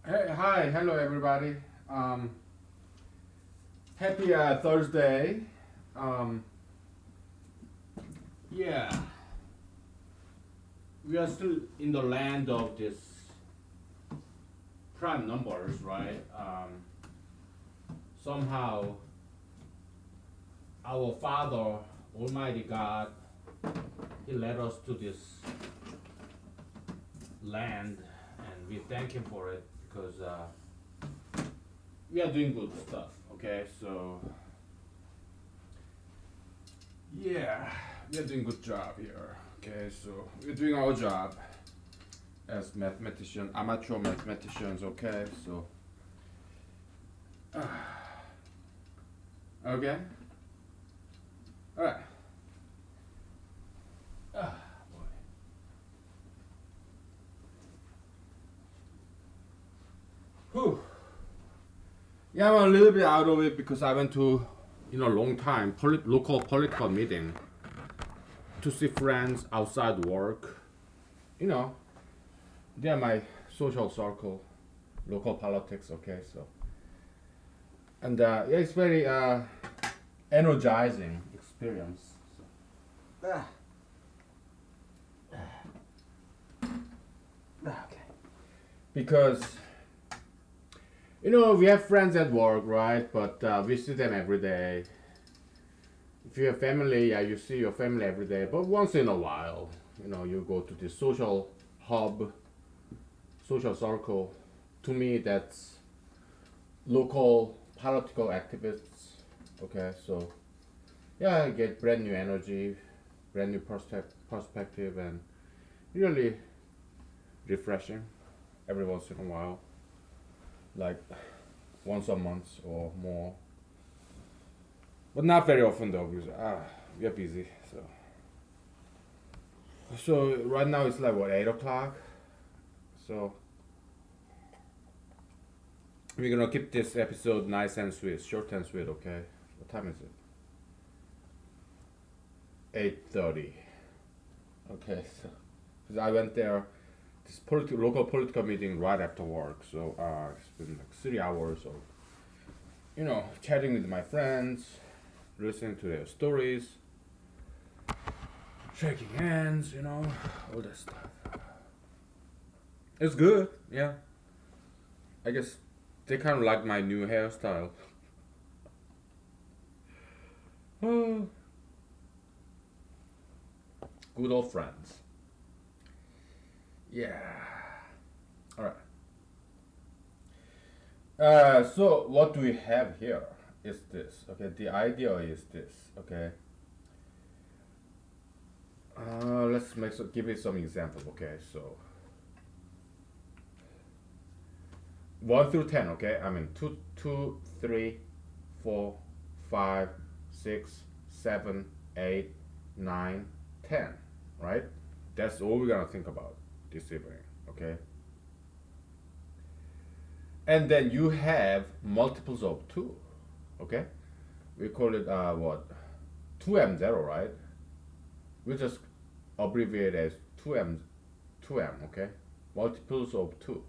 Hey, hi, hello everybody. Happy Thursday. Um, yeah, we are still in the land of this prime numbers, right? Somehow, our Father, Almighty God, He led us to this land, and we thank Him for it because we are doing good stuff. Okay, so yeah, we are doing good job here. Okay, so we're doing our job as mathematicians, amateur mathematicians. Okay, so okay, all right. Ah, boy. Whew. Yeah, I'm a little bit out of it because I went to, long time local political meeting to see friends outside work. You know, they're my social circle, local politics. Okay, so and yeah, it's very energizing experience. So. Okay. Because we have friends at work, right? But we see them every day. If you have family, yeah, you see your family every day. But once in a while, you go to the social hub, social circle. To me, that's local political activists. Okay, so yeah, I get brand new energy, brand new perspective, and really refreshing every once in a while, like once a month or more. But not very often though, because we are busy. So right now it's like what 8 o'clock. So we're gonna keep this episode nice and sweet, short and sweet. Okay. What time is it? 8:30. Okay. So 'cause I went there this local political meeting right after work. So it's been like 3 hours of chatting with my friends, listening to their stories, shaking hands. All that stuff. It's good. Yeah. I guess they kind of like my new hairstyle. Oh, good old friends. Yeah. All right. So what do we have here? Is this okay? The idea is this. Okay. Let's give it some example. Okay. So 1 through 10. Okay. I mean two, 3, 4, 5, 6, 7, 8, 9, 10. Right. That's all we're gonna think about this evening. Okay. And then you have multiples of 2. Okay. We call it what 2m0, right? We just abbreviate as 2m, okay? Multiples of 2.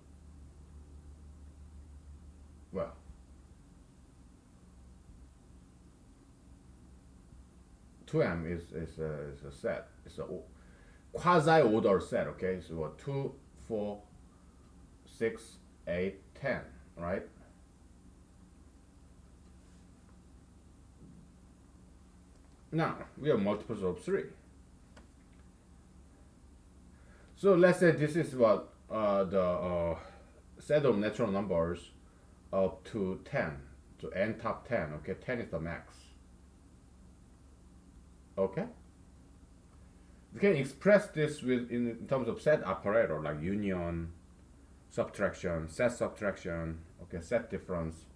Well, 2m is a set. It's a quasi order set, okay? So what 2, 4, 6, 8, 10, right? Now we have multiples of 3. So let's say this is what the set of natural numbers up to 10. So n top 10, okay? 10 is the max. Okay? We can express this in terms of set operator like union, subtraction, set subtraction, okay, set difference,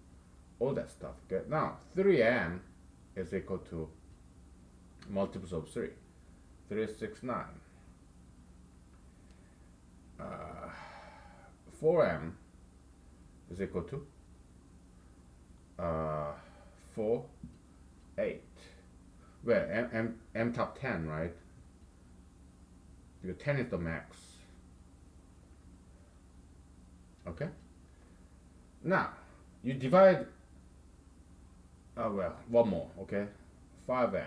all that stuff. Okay, now 3m is equal to multiples of 3. 3 is 6, 9. 4m is equal to 4, 8. Well, m top 10, right? Because 10 is the max. Okay? Now, you divide, well, one more, okay? 5m.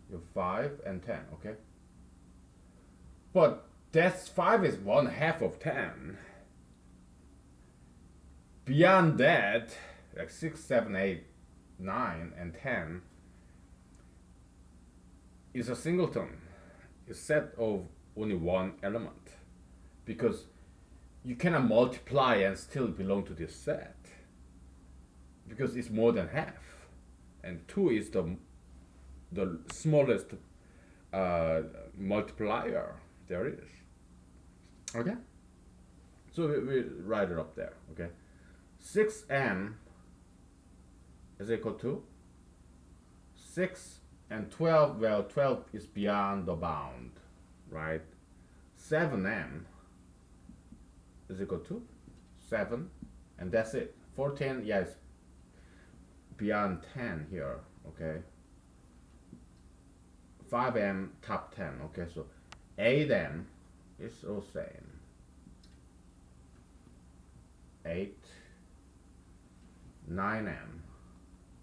You 5 and 10, okay? But that's 5 is 1/2 of 10. Beyond that, like 6, 7, 8, 9, and 10 is a singleton, a set of only one element. Because you cannot multiply and still belong to this set. Because it's more than half. And 2 is the smallest multiplier there is. Okay? So we write it up there. Okay? 6m is equal to 6 and 12. Well, 12 is beyond the bound, right? 7m is equal to 7, and that's it. 14, yes, beyond 10 here, okay? 5m top 10, okay? So 8m is the same. 8, 9m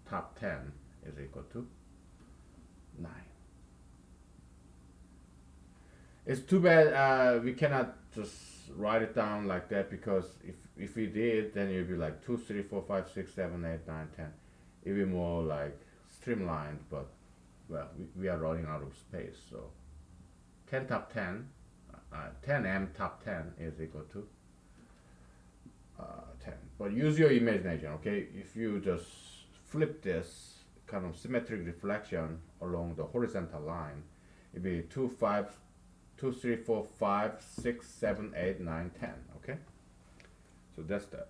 top 10 is equal to 9. It's too bad we cannot just write it down like that, because if we did, then it would be like 2, 3, 4, 5, 6, 7, 8, 9, 10. It would be more like streamlined, but well, we are running out of space. So 10 top 10, 10m top 10 is equal to 10. But use your imagination, okay? If you just flip this kind of symmetric reflection along the horizontal line, it'd be 2, 5, 2, 3, 4, 5, 6, 7, 8, 9, 10, okay? So that's that.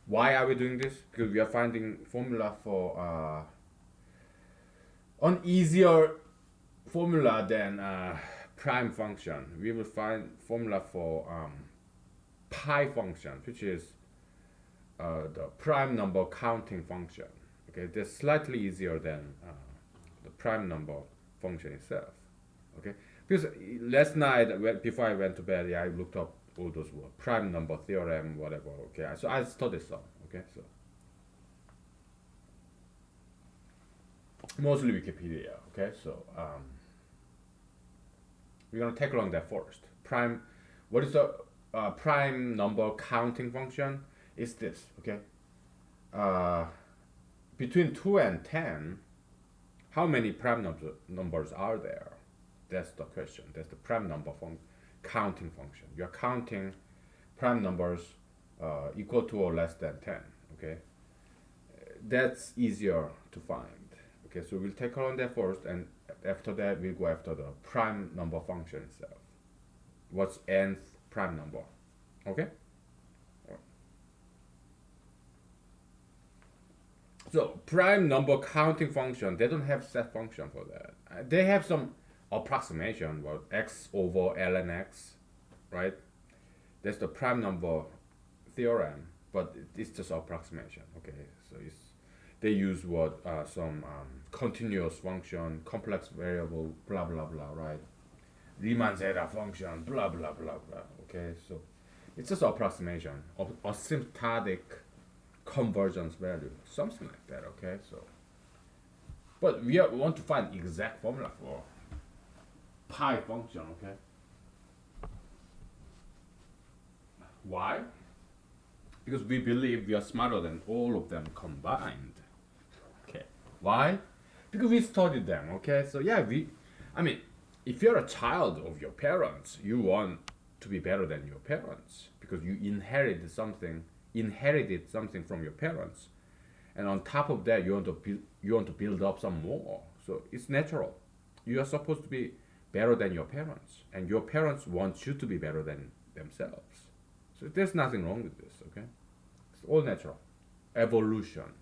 Why are we doing this? Because we are finding formula for an easier formula than prime function. We will find formula for pi function, which is the prime number counting function. Okay, that's slightly easier than the prime number function itself. Okay, because last night before I went to bed, yeah, I looked up all those words, prime number theorem, whatever. Okay, so I studied some. Okay, so mostly Wikipedia. Okay, so we're gonna take along that first. Prime, what is the prime number counting function? Is this, okay? Between 2 and 10, how many prime numbers are there? That's the question. That's the prime number counting function. You're counting prime numbers equal to or less than 10, okay? That's easier to find. Okay, so we'll take on that first, and after that we'll go after the prime number function itself. What's nth prime number? Okay? So prime number counting function, they don't have set function for that. They have some approximation, what x over ln x, right? That's the prime number theorem, but it's just approximation. Okay, so they use what some continuous function, complex variable, blah blah blah, right? Riemann zeta function, blah blah blah blah. Okay, so it's just approximation of asymptotic convergence value, something like that. Okay, so but we want to find exact formula for pi function. Okay, why? Because we believe we are smarter than all of them combined. Okay, why? Because we studied them. Okay, so yeah, I mean, if you're a child of your parents, you want to be better than your parents because you inherited something from your parents, and on top of that, you want to build up some more. So it's natural. You are supposed to be better than your parents, and your parents want you to be better than themselves. So there's nothing wrong with this. Okay, it's all natural. Evolution.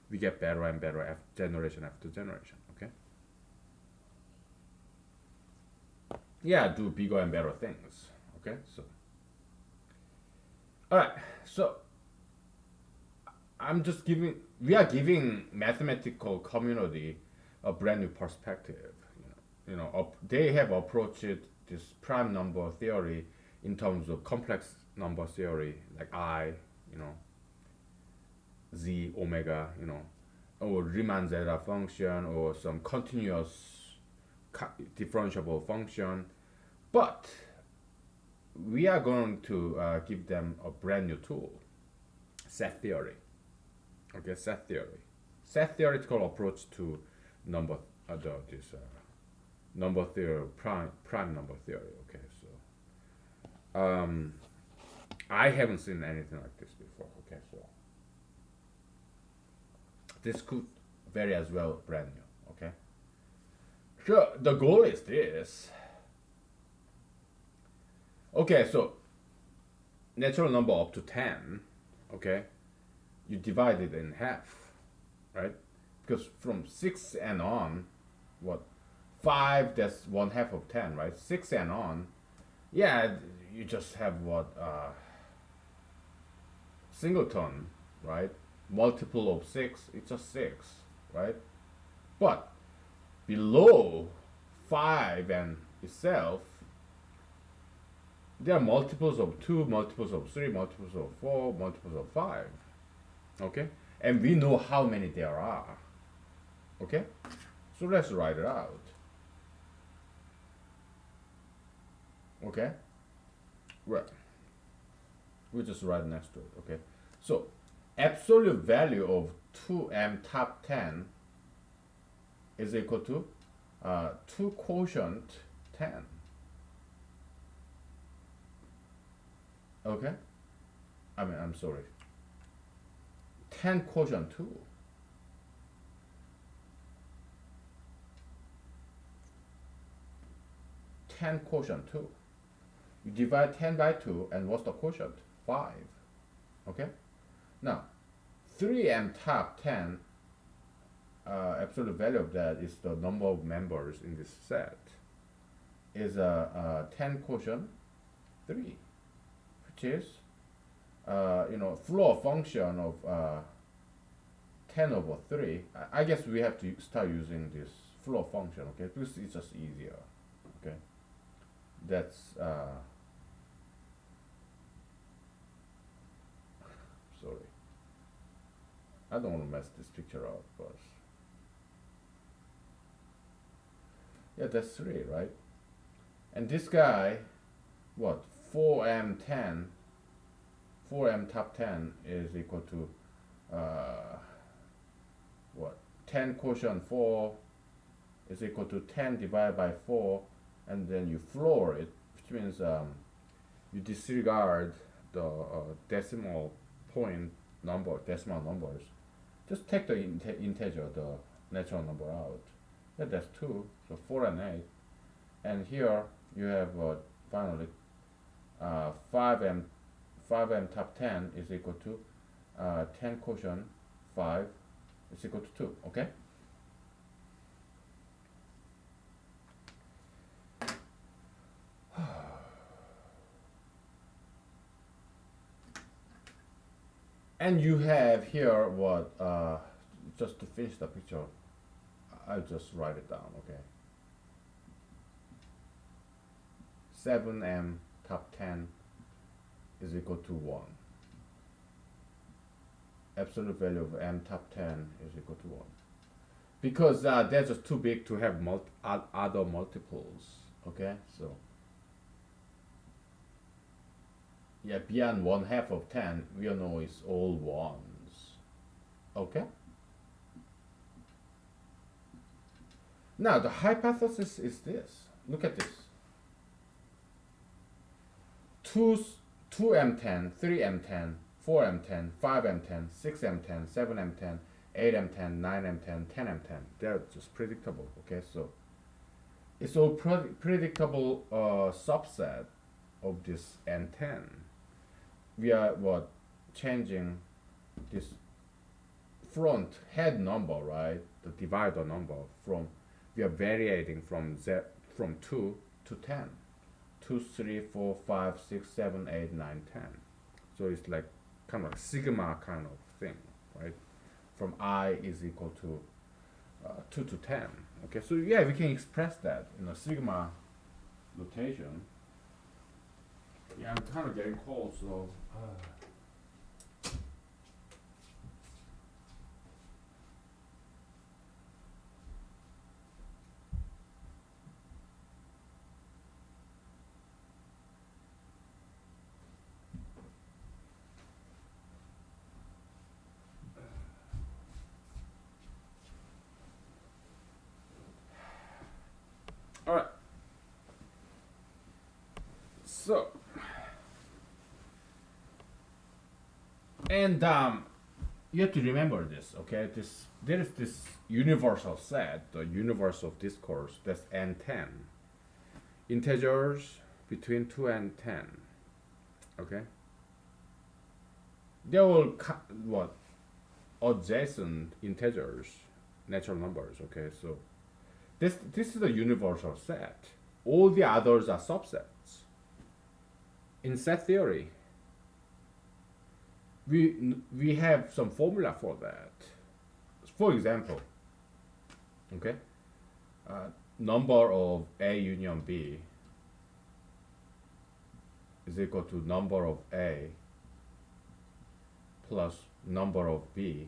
We get better and better generation after generation. Okay. Yeah, do bigger and better things. Okay, so all right, so we are giving mathematical community a brand new perspective. They have approached this prime number theory in terms of complex number theory, like I, you know, z omega, you know, or Riemann zeta function or some continuous differentiable function. But we are going to give them a brand new tool, set theory. Okay, set theory. Set theoretical approach to number this number theory, prime number theory. Okay, so I haven't seen anything like this before. Okay, so this could very as well brand new. Okay, so the goal is this. Okay, so natural number up to 10. Okay, you divide it in half, right? Because from 6 and on, what, 5, that's one half of 10, right? 6 and on, yeah, you just have what, singleton, right? Multiple of 6, it's just 6, right? But below 5 and itself, there are multiples of 2, multiples of 3, multiples of 4, multiples of 5. Okay? And we know how many there are. Okay? So let's write it out. Okay? Well, we'll just write next to it. Okay? So, absolute value of 2m top 10 is equal to 2 quotient 10. Okay? I'm sorry. 10 quotient 2. 10 quotient 2. You divide 10 by 2, and what's the quotient? 5. Okay? Now, 3m top 10, absolute value of that is the number of members in this set, is 10 quotient 3, which is, floor function of 10 over 3. I guess we have to start using this floor function, okay? Because it's just easier, okay? That's, sorry. I don't want to mess this picture up, but yeah, that's 3, right? And this guy, what, 4m top 10 is equal to, what, 10 quotient 4 is equal to 10 divided by 4, and then you floor it, which means you disregard the decimal numbers. Just take the integer, the natural number out. Yeah, that's 2, so 4 and 8. And here you have finally 5m top 10 is equal to 10 quotient 5 is equal to 2, okay? And you have here what, just to finish the picture, I'll just write it down, okay? 7m top 10 is equal to 1. Absolute value of m top 10 is equal to 1. Because they're just too big to have other multiples, okay? So, yeah, beyond 1/2 of 10, we all know it's all 1s, okay? Now, the hypothesis is this. Look at this. 2m10, 3m10, 4m10, 5m10, 6m10, 7m10, 8m10, 9m10, 10m10. They're just predictable, okay? So it's all predictable subset of this n10. We are what, changing this front head number, right? The divider number we are varying from 2 to 10. 2, 3, 4, 5, 6, 7, 8, 9, 10. So it's like kind of a sigma kind of thing, right? From I is equal to 2 to 10. Okay, so yeah, we can express that in a sigma notation. Yeah, I'm kind of getting cold, so. All right. So, and you have to remember this, okay? There is this universal set, the universe of discourse. That's n10. Integers between 2 and 10. Okay. They will what adjacent integers, natural numbers. Okay, so this is a universal set. All the others are subsets. In set theory, we have some formula for that. For example, okay, number of A union B is equal to number of A plus number of B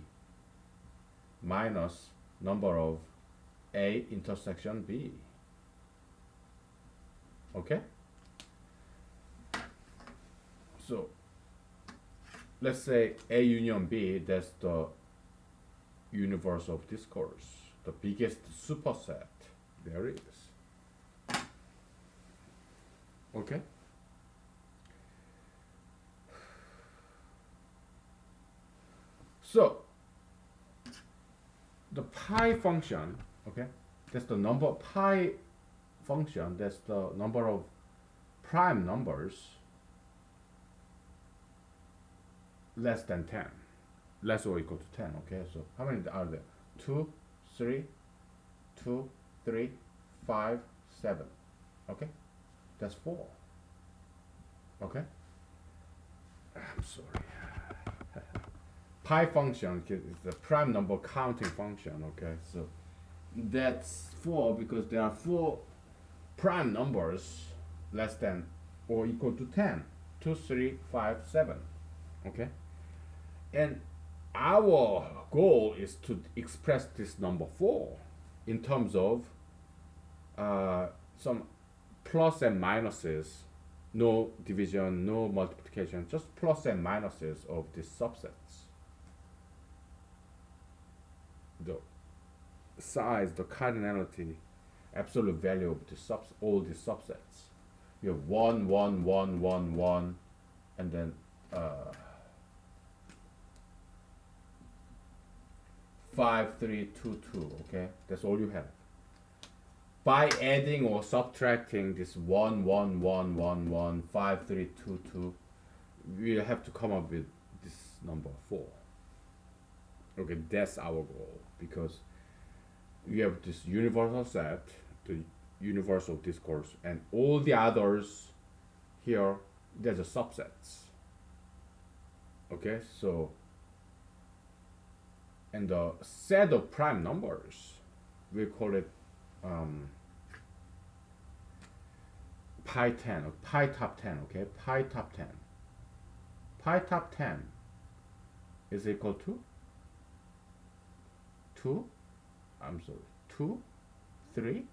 minus number of A intersection B. Okay? So let's say A union B, that's the universe of discourse, the biggest superset there is. Okay? So the pi function, okay, that's the number pi function, that's the number of prime numbers less than 10, less or equal to 10. Okay, so how many are there? 2, 3, 2, 3, 5, 7. Okay, that's 4. Okay, I'm sorry. Pi function is the prime number counting function. Okay, so that's 4 because there are 4 prime numbers less than or equal to 10. 2, 3, 5, 7. Okay, and our goal is to express this number 4 in terms of some plus and minuses, no division, no multiplication, just plus and minuses of these subsets. The size, the cardinality, absolute value of the all these subsets. You have 1, 1, 1, 1, 1, and then 5, 3, 2, 2. Okay, that's all you have. By adding or subtracting this 1, 1, 1, 1, 1, 5, 3, 2, 2, we have to come up with this number 4. Okay, that's our goal because we have this universal set, the universal discourse, and all the others here, there's a subsets. Okay, so, and the set of prime numbers, we call it pi 10, or pi top 10, okay, pi top 10. Pi top 10 is equal to 2, I'm sorry, 2, 3,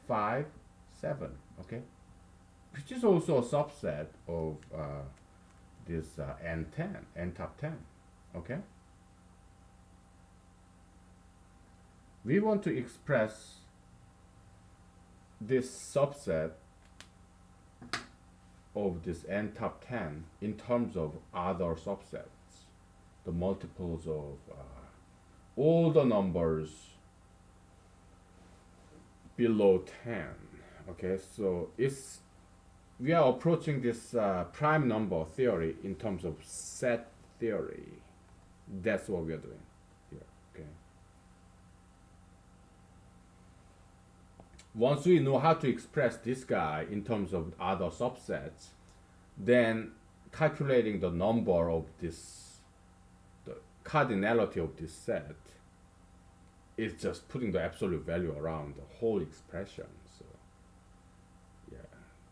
5, 7, okay, which is also a subset of this n10, n top 10, okay. We want to express this subset of this n top 10 in terms of other subsets, the multiples of all the numbers below 10. Okay, so we are approaching this prime number theory in terms of set theory. That's what we are doing here. Okay. Once we know how to express this guy in terms of other subsets, then calculating the number of this, the cardinality of this set, is just putting the absolute value around the whole expression. So yeah,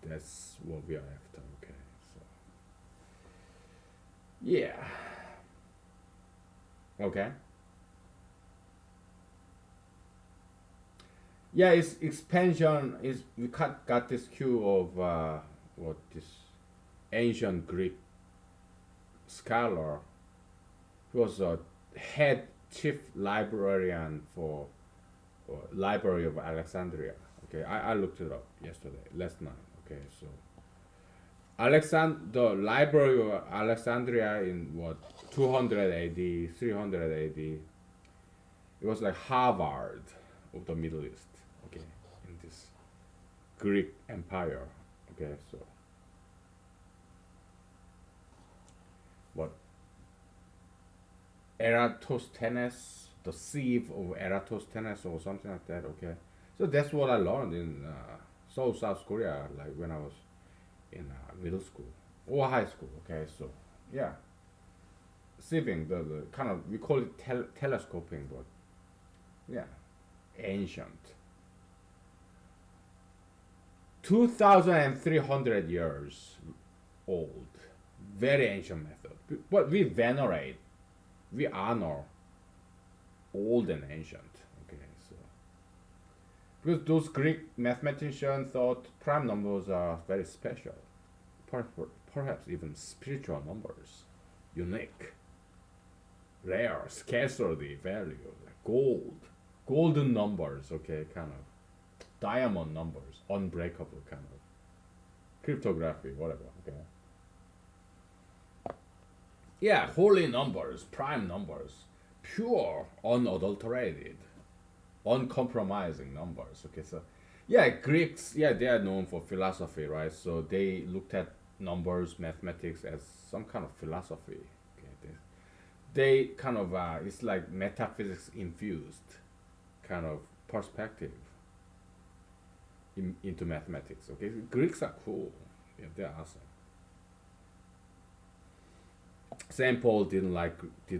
that's what we are after. Okay, so Yeah. Okay. Yeah, it's expansion is we got this cue of what this ancient Greek scholar who was a head chief librarian for Library of Alexandria. Okay, I looked it up yesterday, last night. Okay, so the Library of Alexandria in what 200 AD, 300 AD, it was like Harvard of the Middle East. Okay, in this Greek Empire. Okay, so what Eratosthenes, the sieve of Eratosthenes or something like that. Okay, so that's what I learned in Seoul, South Korea, like when I was in middle school or high school. Okay, so yeah, sieving the kind of we call it telescoping, but yeah, ancient. 2,300 years old, very ancient method. But we venerate, we honor old and ancient. Okay, so because those Greek mathematicians thought prime numbers are very special, perhaps even spiritual numbers, unique, rare, scarcity value, like gold, golden numbers. Okay, kind of diamond numbers, unbreakable kind of cryptography, whatever. Okay, yeah, holy numbers, prime numbers, pure, unadulterated, uncompromising numbers. Okay, so yeah, Greeks, yeah, they are known for philosophy, right? So they looked at numbers, mathematics as some kind of philosophy. Okay, they kind of it's like metaphysics infused kind of perspective into mathematics. Okay, Greeks are cool. Yeah, they're awesome. Saint Paul didn't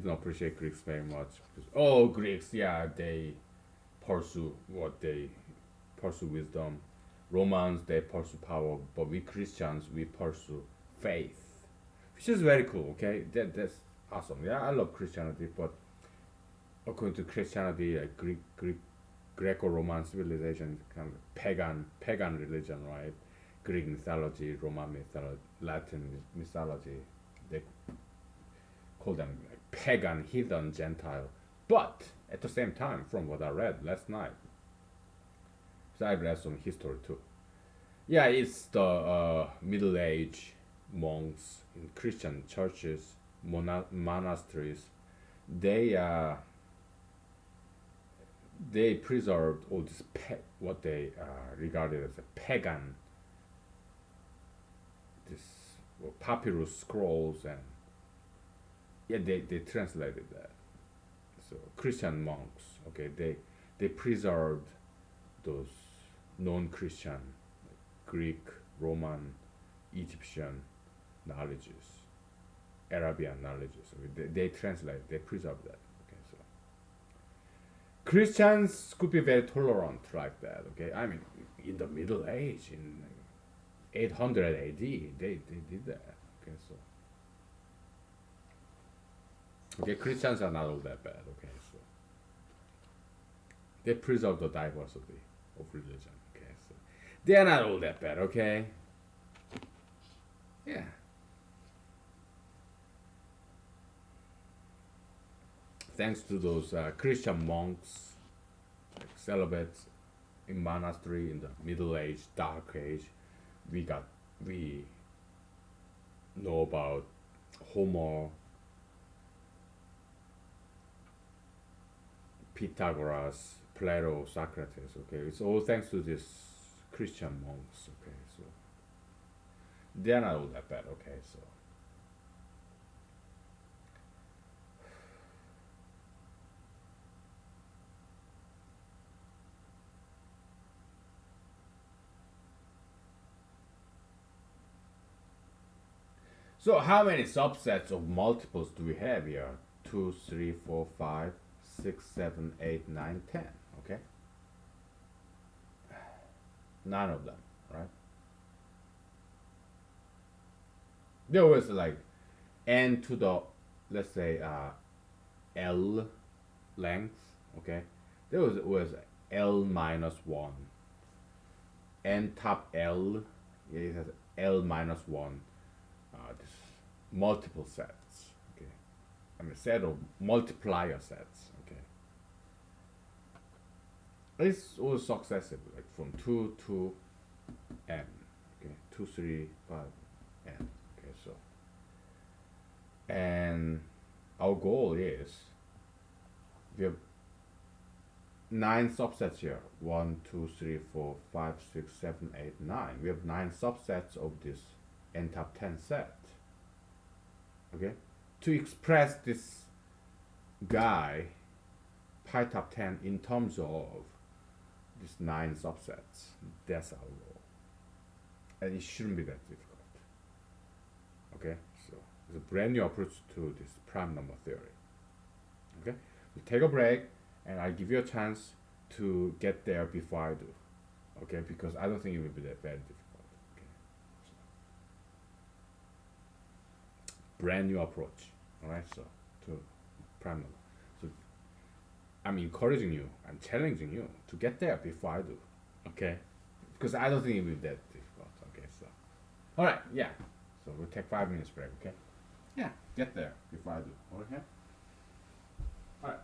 appreciate Greeks very much because oh Greeks, yeah, they pursue what they pursue wisdom. Romans they pursue power, but we Christians we pursue faith, which is very cool. Okay, that's awesome. Yeah, I love Christianity, but according to Christianity, like Greco-Roman civilization is kind of pagan religion, right? Greek mythology, Roman mythology, Latin mythology. They call them like pagan, heathen, Gentile. But at the same time, from what I read last night, so I read some history too. Yeah, it's the Middle Age monks in Christian churches, monasteries. They uh, they preserved all this what they regarded as a pagan, this papyrus scrolls, and yeah, they translated that. So Christian monks, okay, they preserved those non-Christian Greek, Roman, Egyptian knowledges, Arabian knowledges. So they translate, they preserve that. Okay, so Christians could be very tolerant like that. Okay, I mean, in the Middle Age, in 800 AD, they did that. Okay, so okay, Christians are not all that bad. Okay, so they preserve the diversity of religion. Okay, so they are not all that bad. Okay, yeah. Thanks to those Christian monks, like celibates in monastery in the Middle Age, Dark Age, we got we know about Homer, Pythagoras, Plato, Socrates. Okay, it's all thanks to these Christian monks. Okay, so they're not all that bad. Okay, so so how many subsets of multiples do we have here? Two, three, four, five, 6, 7, 8, 9, 10. Okay, none of them, right? There was like n to the, let's say, L length, okay, there was L minus 1, n top L, it has L minus 1, this multiple sets, okay, I mean set of multiplier sets, okay. It's all successive, like from 2 to n, okay, 2, 3, 5, n, okay, so, and our goal is we have 9 subsets here. 1, 2, 3, 4, 5, 6, 7, 8, 9. We have 9 subsets of this n top 10 set. Okay? To express this guy, pi top 10, in terms of these 9 subsets, that's our goal. And it shouldn't be that difficult. Okay? So, it's a brand new approach to this prime number theory. Okay? We take a break, and I give you a chance to get there before I do, okay? Because I don't think it will be that very difficult. Okay, so, brand new approach, all right? So to prime number. So I'm encouraging you, I'm challenging you to get there before I do, okay? Because I don't think it will be that difficult. Okay, so all right, yeah. So we'll take 5 minutes break, okay? Yeah, get there before I do. Okay. All right.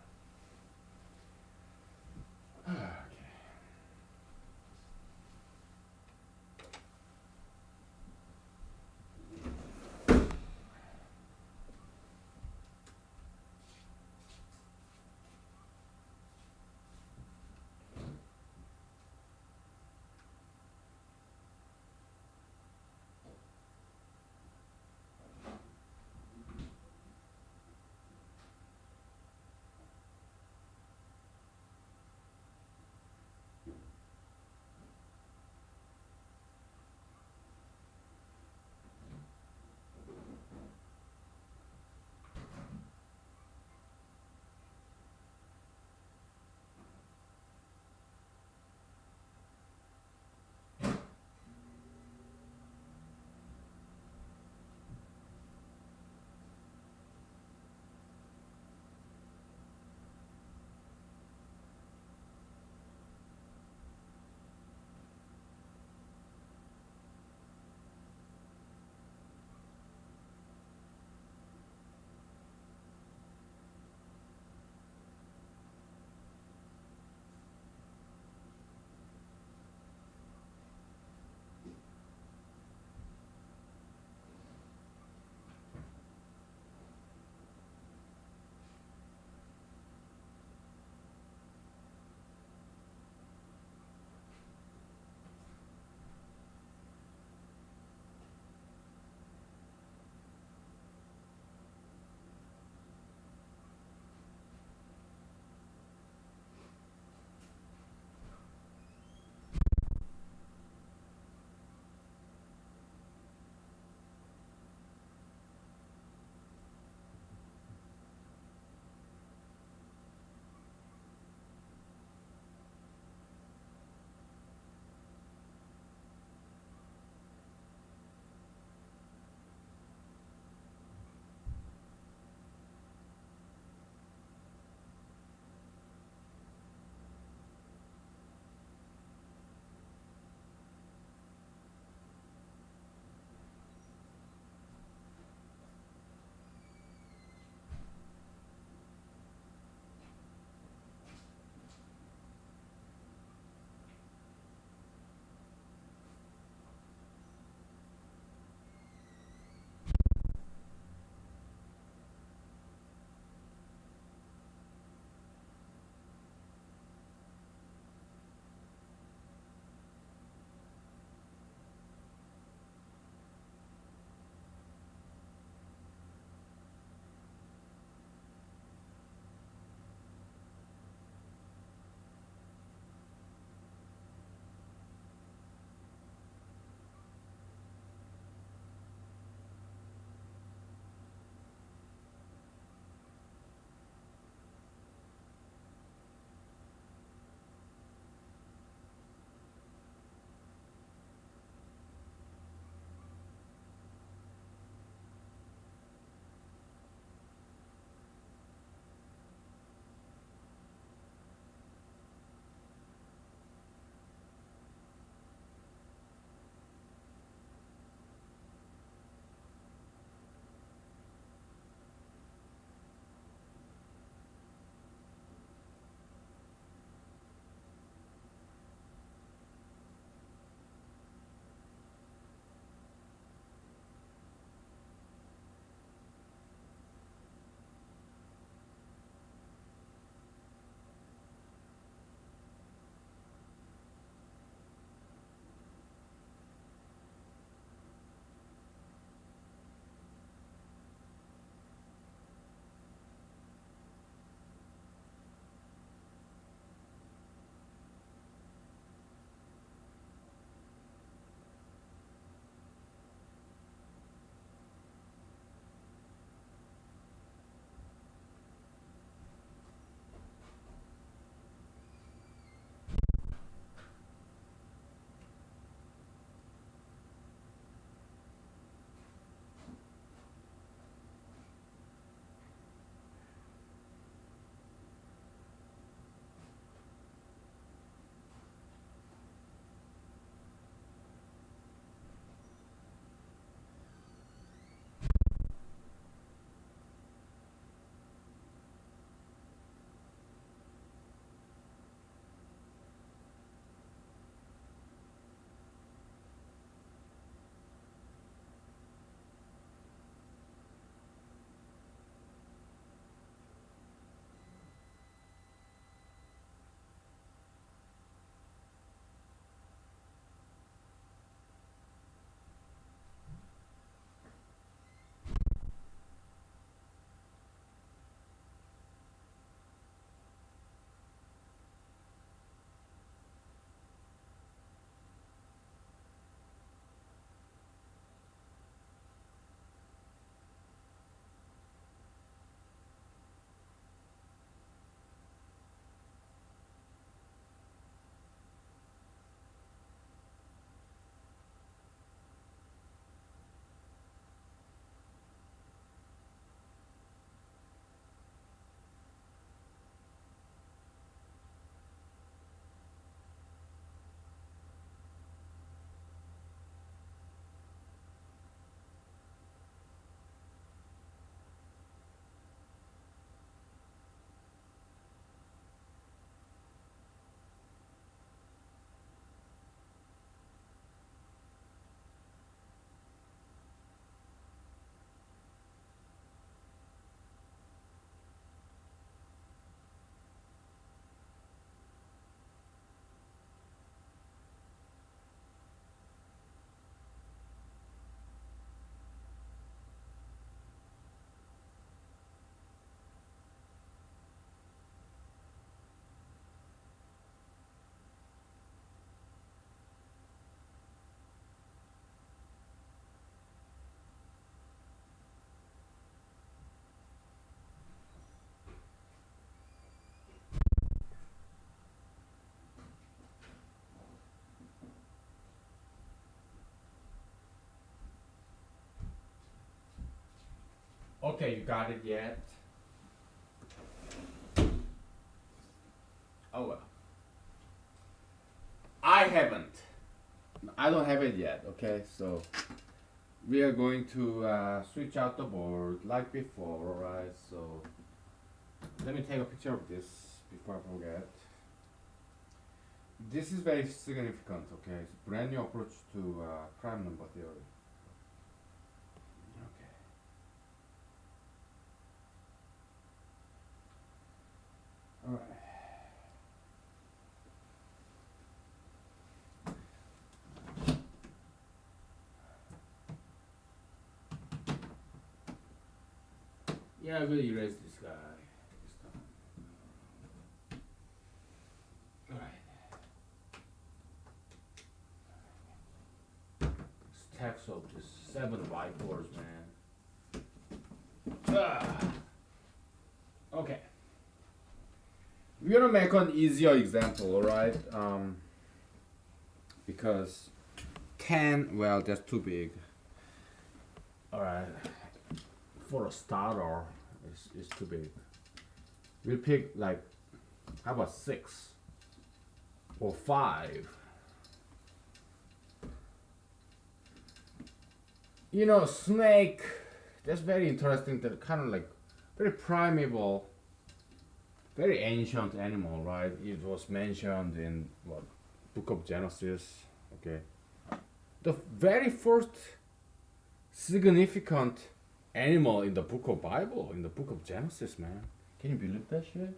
Okay, you got it yet? Oh well. I haven't. I don't have it yet. Okay, so we are going to switch out the board like before. Alright, so let me take a picture of this before I forget. This is very significant. Okay, it's a brand new approach to prime number theory. Okay. Alright. Yeah, I will erase this guy this time. Alright. Stacks of just 7 whiteboards, man. Okay. We're gonna make an easier example, alright? Because 10, well, that's too big. Alright. For a starter, it's too big. We'll pick like, how about 6 or 5? You know, snake, that's very interesting, that kind of like very primeval, very ancient animal, right? It was mentioned in what, Book of Genesis, okay? The very first significant animal in the book of Bible, in the book of Genesis, man. Can you believe that shit?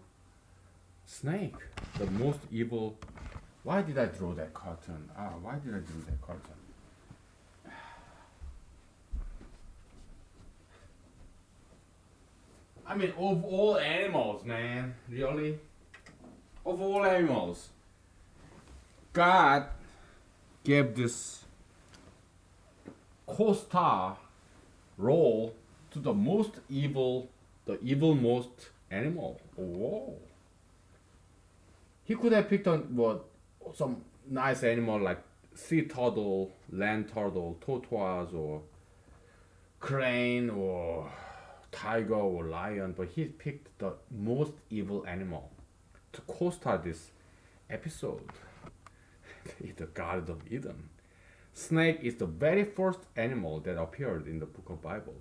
Snake, the most evil. Why did I draw that cartoon? Why did I draw that cartoon? I mean, of all animals, man, really? Of all animals, God gave this co-star role to the most evil, the evil most animal. Whoa. He could have picked on what, some nice animal like sea turtle, land turtle, tortoise, or crane, or tiger, or lion, but he picked the most evil animal to co-star this episode in the Garden of Eden. Snake is the very first animal that appeared in the book of Bible,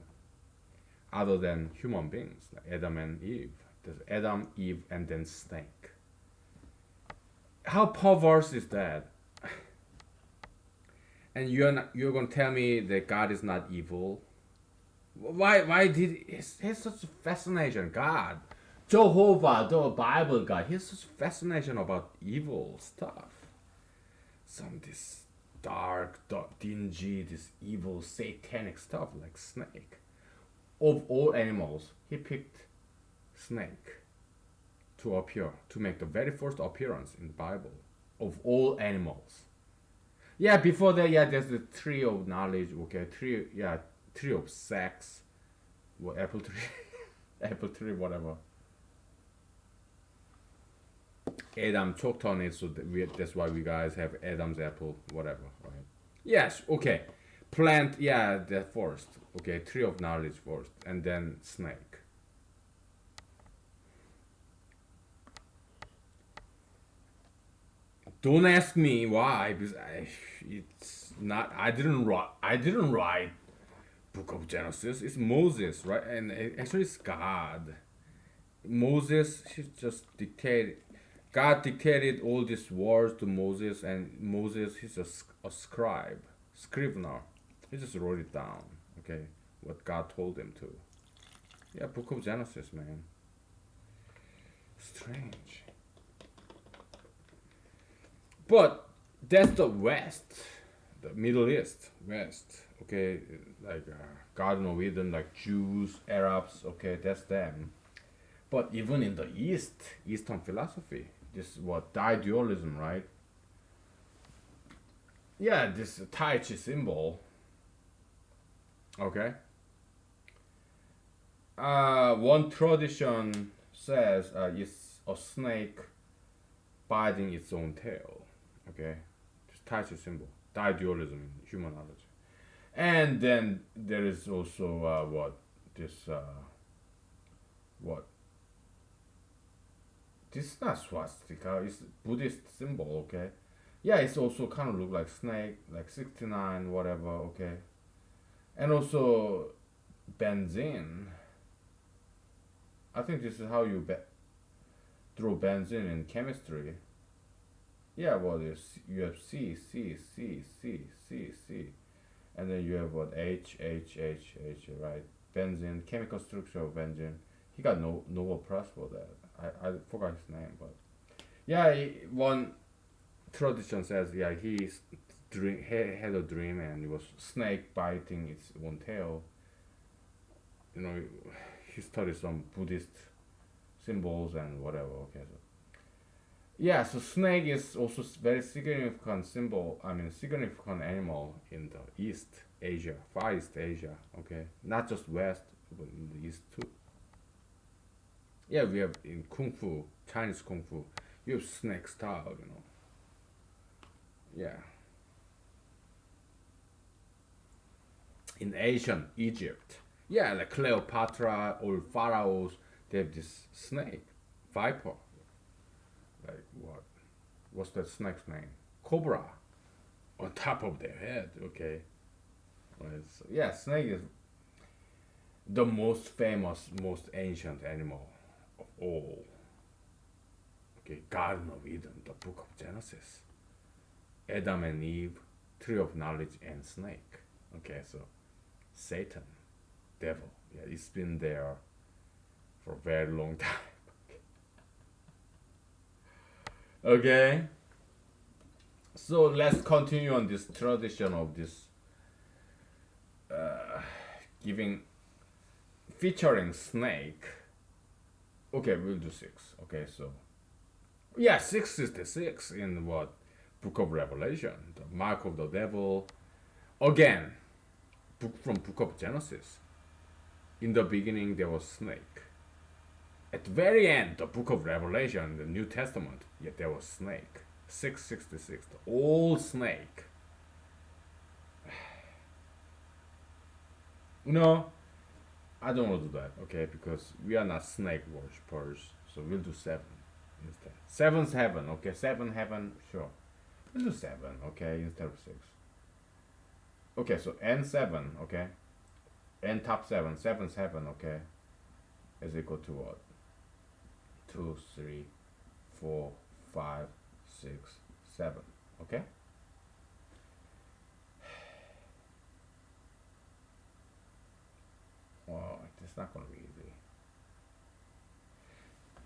other than human beings, like Adam and Eve. There's Adam, Eve, and then snake. How perverse is that? And you're gonna tell me that God is not evil? Why did he's such a fascination? God, Jehovah, the Bible God, he's such a fascination about evil stuff. Some this dark, dingy, this evil, satanic stuff like snake. Of all animals, he picked snake to appear, to make the very first appearance in the Bible of all animals. Yeah, before that, yeah, there's the tree of knowledge. Okay, tree of sex. What, apple tree, apple tree, whatever. Adam choked on it, so that's why we guys have Adam's apple, whatever, right? Yes, okay. Plant, yeah, that first. Okay, tree of knowledge first, and then snake. Don't ask me why, because it's not. I didn't write. I didn't write Book of Genesis. It's Moses, right? And actually, it's God. Moses, he just dictated. God dictated all these words to Moses, and Moses, he's a scribe, scrivener. He just wrote it down. Okay, what God told him to. Yeah, Book of Genesis, man. Strange. But that's the West, the Middle East, West. Okay, like Garden of Eden, like Jews, Arabs. Okay, that's them. But even in the East, Eastern philosophy, this is what dualism, right? Yeah, this Tai Chi symbol. Okay. One tradition says it's a snake biting its own tail. Okay, just Tai Chi symbol, dualism in humanology. And then there is also what, this what? This is not swastika. It's Buddhist symbol. Okay. Yeah, it's also kind of look like snake, like 69, whatever. Okay. And also benzene. I think this is how you draw benzene in chemistry. Yeah, well, you have C, C, C, C, C, C, and then you have what H, H, H, H, right? Benzene, chemical structure of benzene. He got no Nobel Prize for that. I forgot his name, but yeah, one tradition says yeah he had a dream and it was snake biting its own tail. You know, he studied some Buddhist symbols and whatever. Okay, so yeah, so snake is also very significant symbol. I mean, significant animal in the East Asia, Far East Asia. Okay, not just West, but in the East too. Yeah, we have in Kung Fu, Chinese Kung Fu, you have snake style. You know. Yeah. In ancient Egypt, yeah, like Cleopatra or pharaohs, they have this snake, viper. Like what? What's that snake's name? Cobra on top of their head. Okay. Well, yeah, snake is the most famous, most ancient animal of all. Okay, Garden of Eden, the Book of Genesis, Adam and Eve, Tree of Knowledge and snake. Okay, so Satan, devil. Yeah, it's been there for a very long time. Okay, so let's continue on this tradition of this giving featuring snake. Okay, we'll do six. Okay, so yeah, 666 in what Book of Revelation, the mark of the devil. Again, book from Book of Genesis. In the beginning, there was snake. At the very end, the Book of Revelation, the New Testament, yet there was snake. 666, the old snake. No, I don't want to do that, okay? Because we are not snake worshippers, so we'll do seven instead. Seven's heaven, okay? Seven heaven, sure. We'll do seven, okay, instead of six. Okay, so N7, okay? N top seven, seven's heaven, okay? Is equal to what? 2, 3, 4, 5, 6, 7, okay? Well, it's not gonna be easy.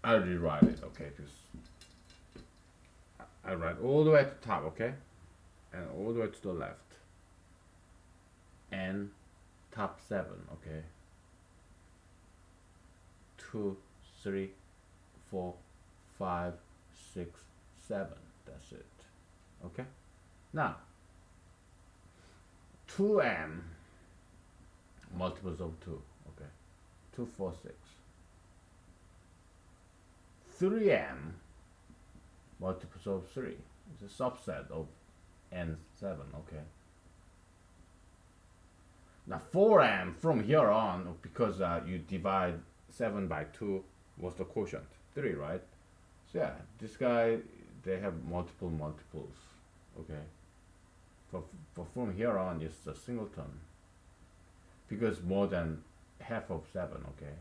I'll rewrite it, okay? Because I write all the way to the top, okay? And all the way to the left. And top 7, okay? 2, 3, 4, 5, 6, 7. That's it. Okay? Now, 2m multiples of 2, okay? 2, 4, 6. 3m multiples of 3. It's a subset of n7, okay? Now 4m from here on, because you divide 7 by 2, what's the quotient? 3, right? So yeah, this guy, they have multiples, okay? For from here on, it's a singleton. Because more than half of 7, okay?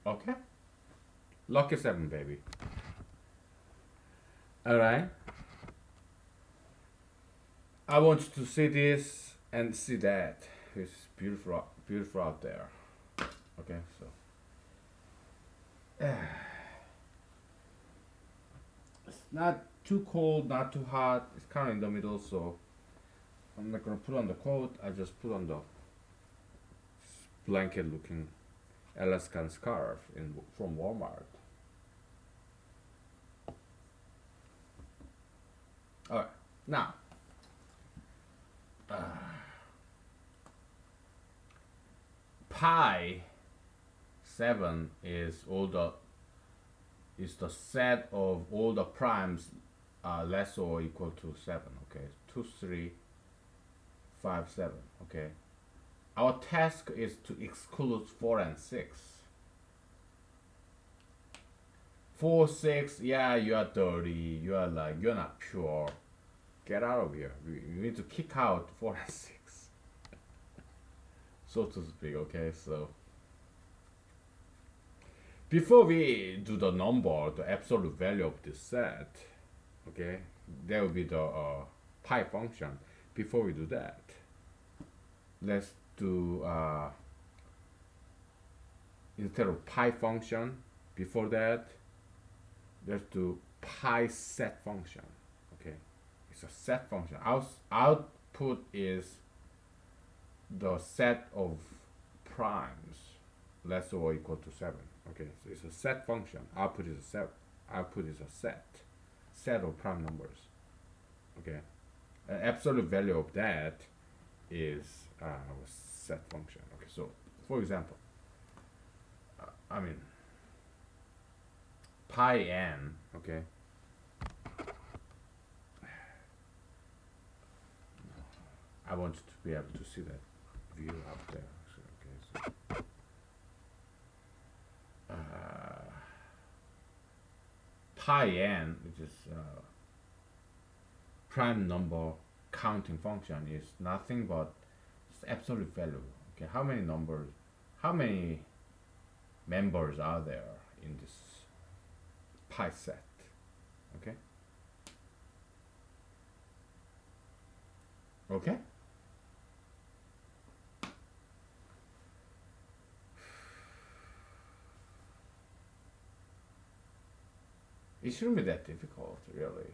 Okay? Lucky 7, baby. Alright? I want you to see this and see that. It's beautiful, beautiful out there. Okay, so. It's not too cold, not too hot. It's kind of in the middle, so I'm not gonna put on the coat. I just put on the blanket-looking Alaskan scarf from Walmart. Alright, now. pi 7 is the set of all the primes less or equal to 7. Okay, 2, 3, 5, 7. Okay, our task is to exclude 4 and 6. 4, 6, yeah, you are dirty, you are like, you're not pure, get out of here. You need to kick out 4 and 6, so to speak. Okay, so before we do the number, the absolute value of this set, okay, that will be the pi function. Before we do that, let's do instead of pi function, before that, let's do pi set function. Okay, it's a set function. Output is the set of primes less or equal to 7. Okay, so it's a set function. Output is a set. Output is a set of prime numbers. Okay, absolute value of that is a set function. Okay, so for example, I mean pi n. Okay, I want you to be able to see that view up there. So, okay, so pi n, which is prime number counting function, is nothing but absolute value. Okay, how many members are there in this pi set? Okay. Okay. It shouldn't be that difficult, really.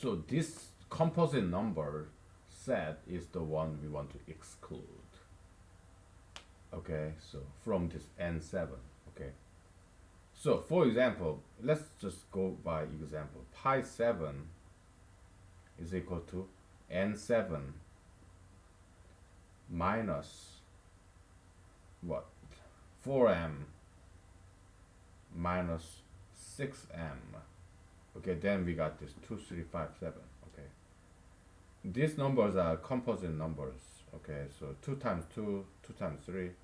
So this composite number set is the one we want to exclude. Okay, so from this n7. Okay, so for example, let's just go by example. Pi 7 is equal to n7 minus what? 4m minus 6m. Okay, then we got this 2, 3, 5, 7. Okay, these numbers are composite numbers. Okay, so 2 times 2, 2 times 3.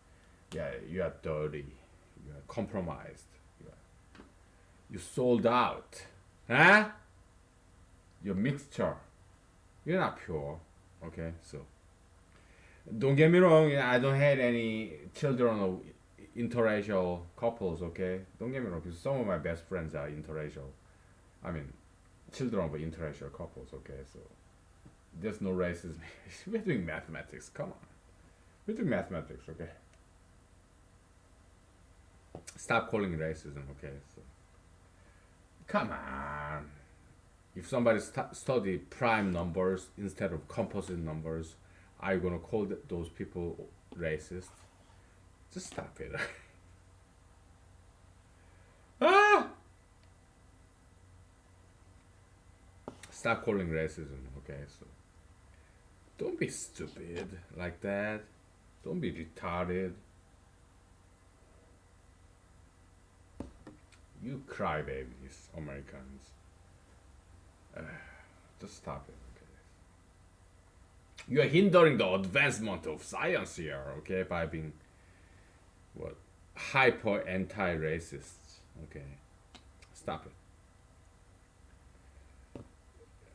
Yeah, you are dirty. You are compromised. You sold out. Huh? Your mixture. You're not pure. Okay, so don't get me wrong. I don't hate any children of interracial couples. Okay, don't get me wrong. Because some of my best friends are interracial. I mean, children of interracial couples. Okay, so there's no racism. We're doing mathematics. Come on, we're doing mathematics. Okay, stop calling it racism. Okay, so come on. If somebody study prime numbers instead of composite numbers, are you gonna call those people racist? Just stop it. Ah! Stop calling racism. Okay, so don't be stupid like that. Don't be retarded. You crybabies, Americans. Just stop it, okay? You are hindering the advancement of science here, okay? By being what? Hyper anti-racists, okay? Stop it.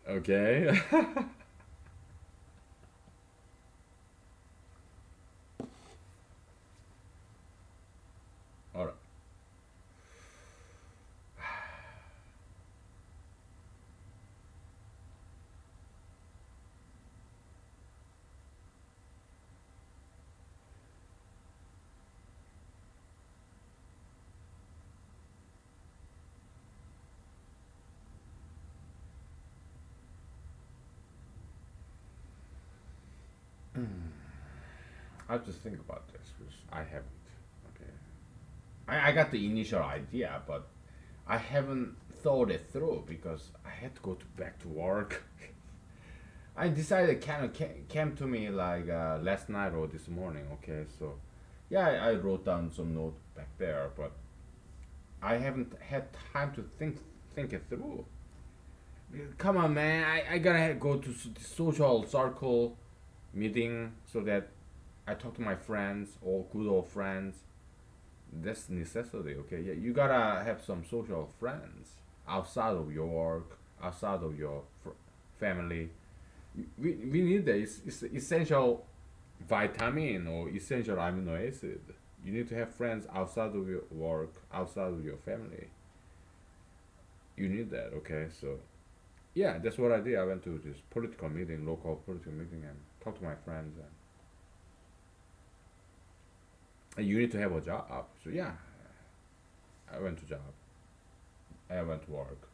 Okay? Alright. I have to think about this because I haven't. Okay, I got the initial idea, but I haven't thought it through because I had to go back to work. I decided kind of came to me like last night or this morning. Okay, so yeah, I wrote down some note back there, but I haven't had time to think it through. Come on, man! I gotta go to the social circle meeting so that I talk to my friends, all good old friends. That's necessity. Okay, yeah, you gotta have some social friends outside of your work, outside of your family. We need that. It's essential vitamin or essential amino acid. You need to have friends outside of your work, outside of your family. You need that, okay? So, yeah, that's what I did. I went to this political meeting, local political meeting, and talked to my friends. And you need to have a job. So, yeah, I went to job. I went to work.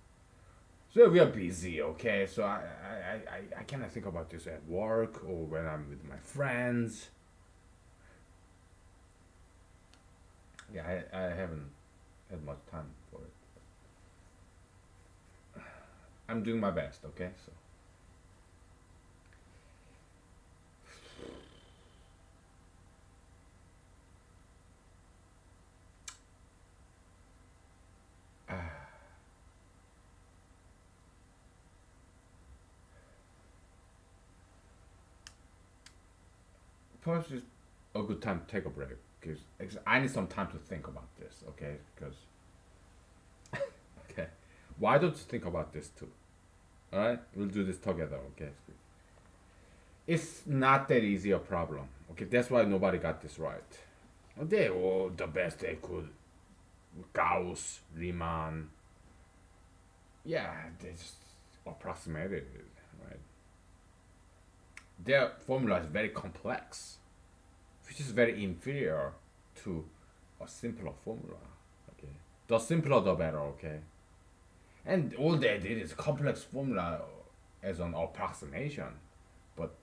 So we are busy, okay? So I cannot think about this at work or when I'm with my friends. Yeah, I haven't had much time for it. I'm doing my best, okay? So first is a good time to take a break because I need some time to think about this, okay? Because okay, why don't you think about this too? All right, we'll do this together, okay? It's not that easy a problem, okay? That's why nobody got this right. They all the best they could. Gauss, Riemann, yeah, they just approximated it, right? Their formula is very complex, which is very inferior to a simpler formula. Okay, the simpler the better. Okay, and all they did is complex formula as an approximation. But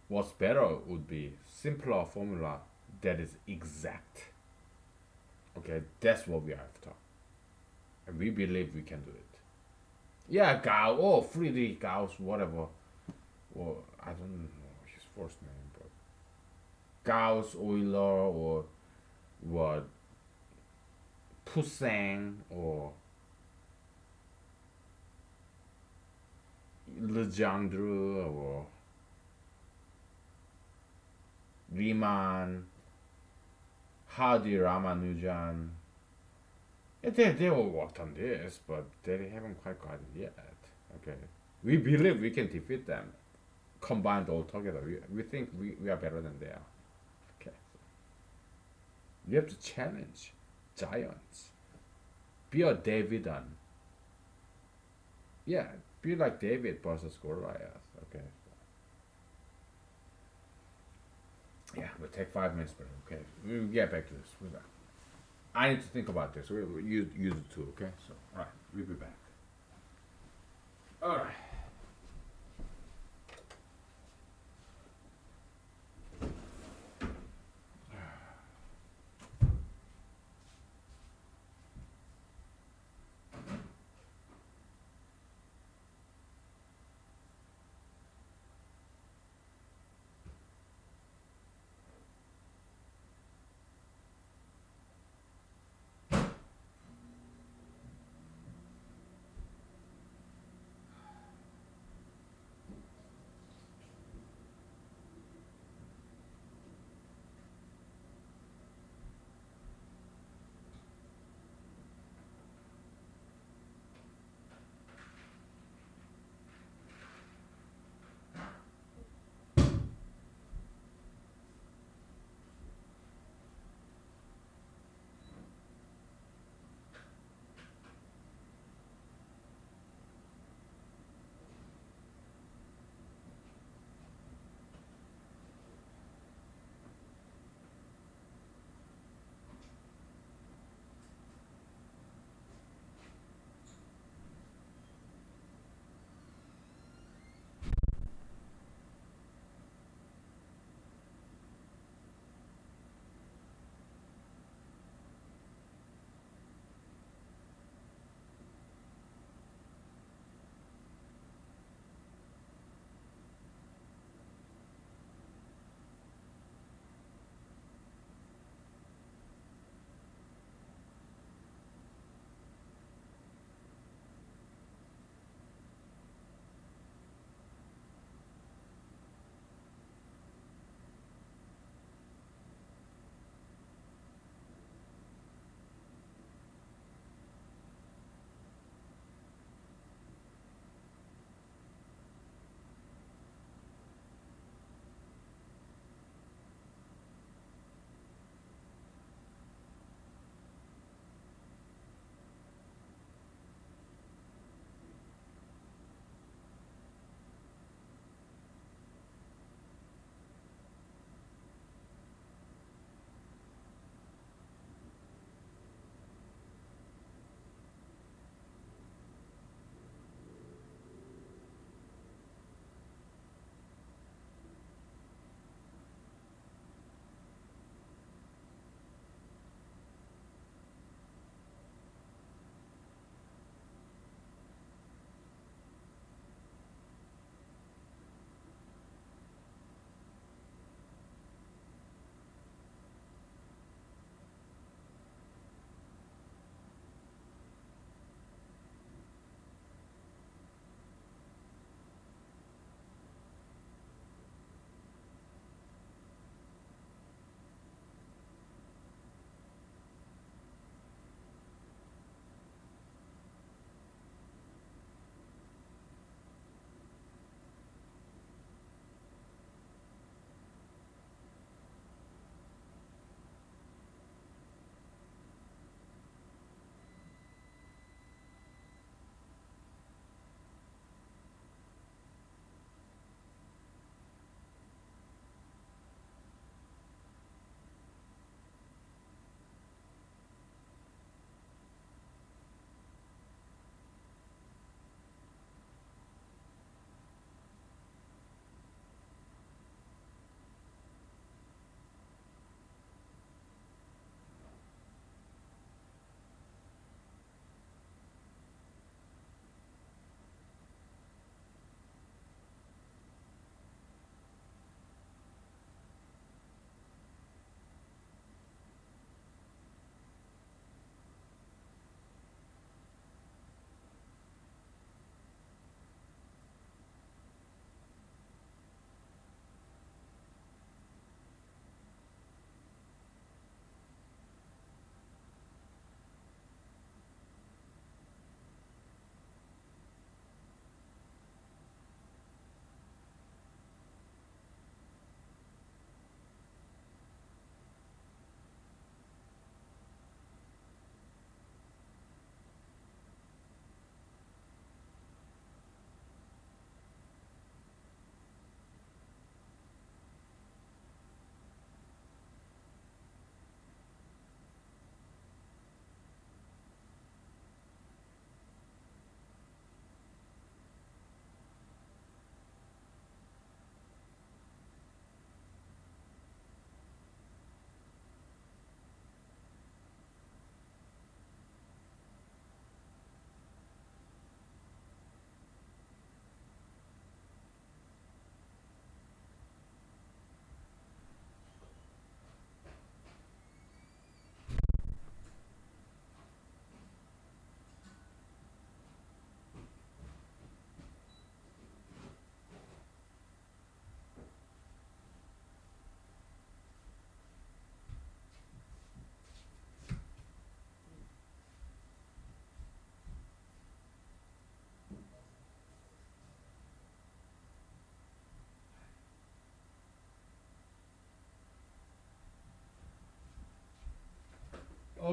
what's better would be simpler formula that is exact. Okay, that's what we are after, and we believe we can do it. Yeah, Gauss, oh Friedrich Gauss, whatever. Well, I don't know his first name, but Gauss, Euler, or what Poussin or Legendre or Riemann, Hardy Ramanujan. They all worked on this, but they haven't quite got it yet. Okay, we believe we can defeat them combined all together. We think we are better than they are. Okay, you have to challenge giants. Be a Davidan. Yeah, be like David versus Goliath. Okay. Yeah, we'll take 5 minutes, but okay. We'll get back to this. We'll be back. I need to think about this. We'll use it too, okay? So, alright, we'll be back. Alright.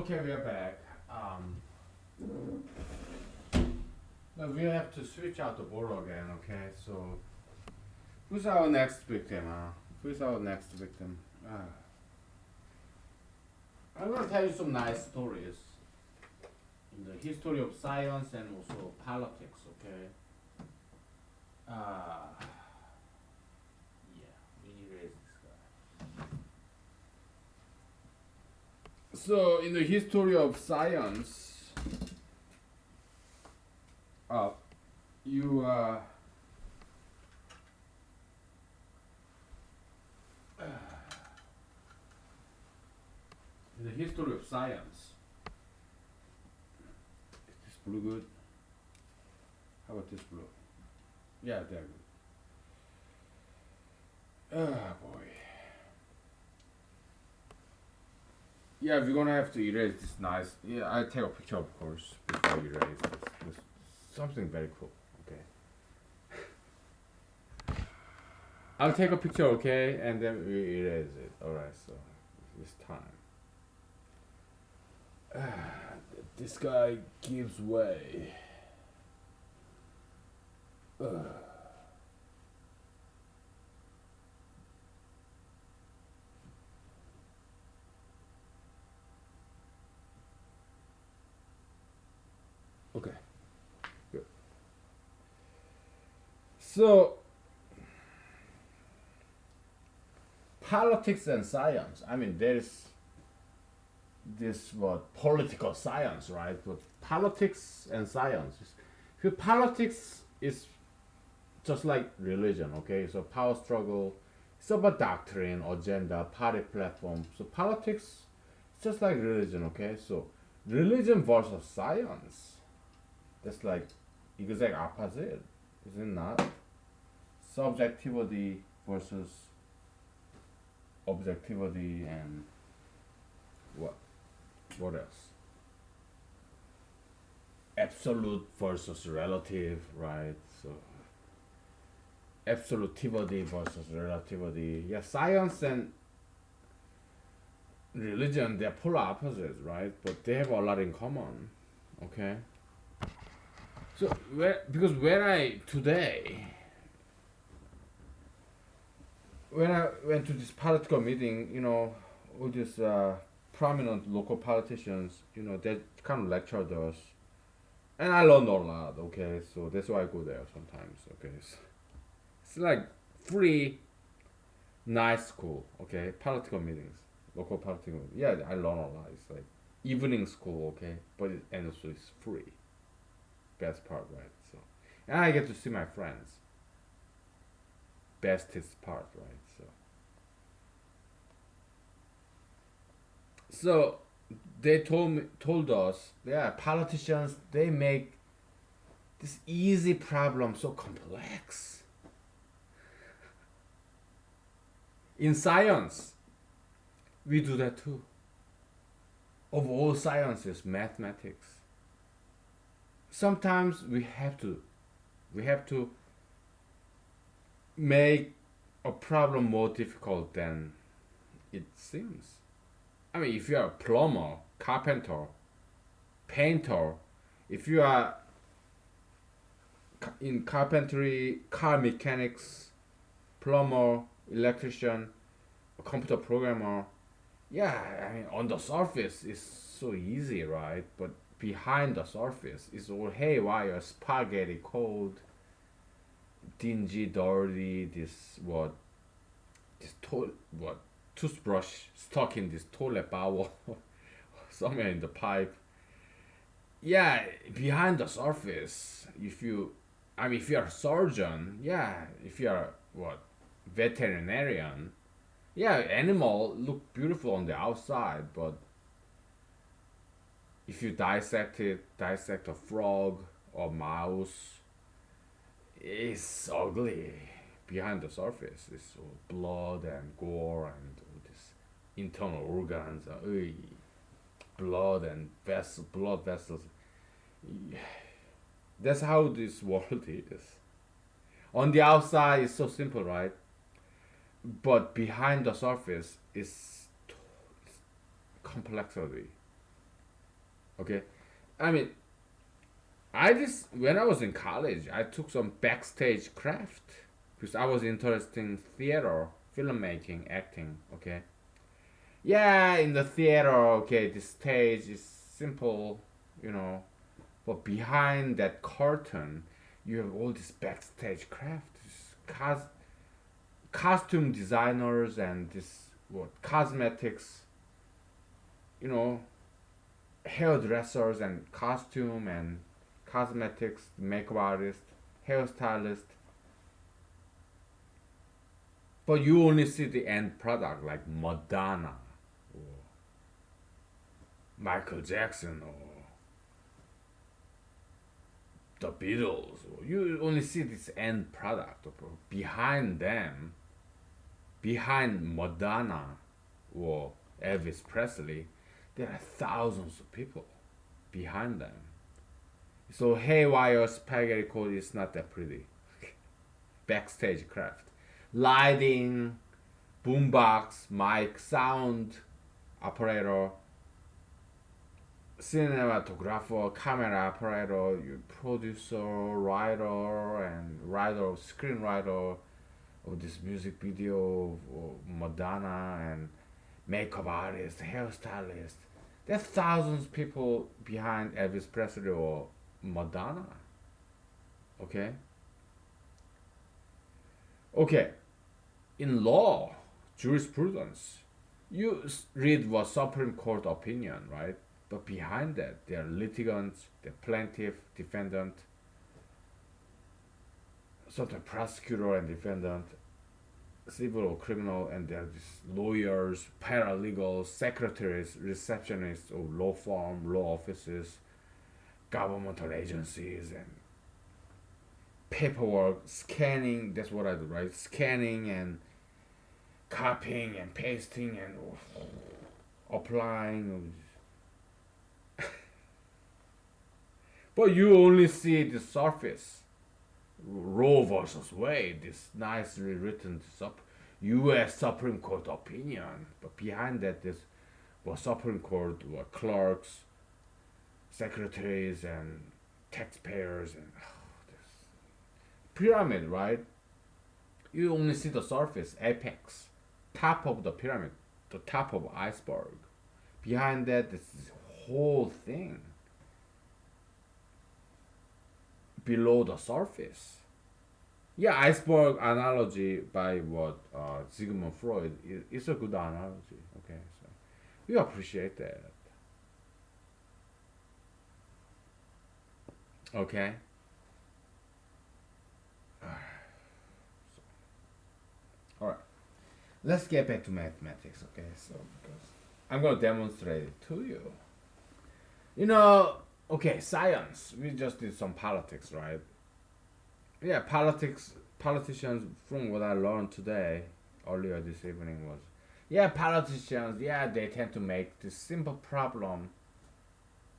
Okay, we are back. Now we have to switch out the board again. Okay, so who's our next victim? Who's our next victim? I'm gonna tell you some nice stories in the history of science and also politics. Okay. Uh, yeah, we erase this guy. So in the history of science, uh, you in the history of science. Is this blue good? How about this blue? Yeah, they're good. Ah, boy. Yeah, we're gonna have to erase this nice. Yeah, I'll take a picture, of course, before you erase this. This something very cool. Okay. I'll take a picture, okay, and then we erase it. All right. So this time, this guy gives way. Okay. Good. So politics and science. I mean, there's this what political science, right? But politics and science. Politics is just like religion, okay? So power struggle, it's about doctrine, agenda, party platform. So politics, it's just like religion, okay? So religion versus science, that's like exact opposite, is it not? Subjectivity versus objectivity and what? What else? Absolute versus relative, right? So absolutivity versus relativity. Yeah, science and religion, they're polar opposites, right? But they have a lot in common. Okay. So because when I went to this political meeting, all these prominent local politicians, they kind of lectured us, and I learned a lot. Okay, so that's why I go there sometimes. Okay, so it's like free, nice school. Okay, political meetings, local political meetings. Yeah, I learn a lot. It's like evening school. Okay, but and also it's free. Best part, right? So, and I get to see my friends. Bestest part, right? So they told us, yeah, politicians, they make this easy problem so complex. In science, we do that too. Of all sciences, mathematics. Sometimes we have to make a problem more difficult than it seems. I mean, if you are a plumber, carpenter, painter, if you are in carpentry, car mechanics, plumber, electrician, a computer programmer, yeah, I mean, on the surface it's so easy, right? But behind the surface is all haywire, spaghetti code, dingy, dirty, what, toothbrush stuck in this toilet bowl somewhere in the pipe. Yeah, behind the surface, if you're a surgeon, yeah, if you're what, veterinarian, yeah, animal look beautiful on the outside, but if you dissect a frog or mouse, it's ugly. Behind the surface, it's all blood and gore and all this internal organs, blood and blood vessels. That's how this world is. On the outside, it's so simple, right? But behind the surface is complexity. Okay, I mean, I just when I was in college, I took some backstage craft because I was interested in theater, filmmaking, acting. Okay, yeah, in the theater, okay, the stage is simple, you know, but behind that curtain, you have all this backstage craft, costume designers and this what cosmetics, you know, hairdressers and costume and cosmetics, makeup artist, hairstylist, but you only see the end product like Madonna or Michael Jackson or the Beatles. You only see this end product. Behind them, behind Madonna or Elvis Presley, there are thousands of people behind them. So haywire spaghetti code is not that pretty. Backstage craft. Lighting, boombox, mic, sound operator, cinematographer, camera operator, producer, writer, and screenwriter of this music video of Madonna and makeup artist, hairstylist. There's thousands of people behind Elvis Presley or Madonna. Okay? Okay. In law, jurisprudence, you read what Supreme Court opinion, right? But behind that, there are litigants, the plaintiff, defendant, sort of prosecutor and defendant, civil or criminal, and there are these lawyers, paralegals, secretaries, receptionists of law firm, law offices, governmental agencies, and paperwork, scanning. That's what I do, right? Scanning and copying and pasting and applying. But you only see the surface. Roe versus Wade, this nicely written U.S. Supreme Court opinion, but behind that, there's what Supreme Court, what clerks, secretaries, and taxpayers, and this pyramid, right? You only see the surface, apex, top of the pyramid, the top of iceberg. Behind that, this whole thing below the surface. Yeah, iceberg analogy by what Sigmund Freud is a good analogy. Okay, so we appreciate that. Okay, all right. Let's get back to mathematics. Okay, so because I'm gonna demonstrate it to you. You know, okay, science. We just did some politics, right? Yeah, politicians, from what I learned today, earlier this evening was, yeah, politicians, yeah, they tend to make this simple problem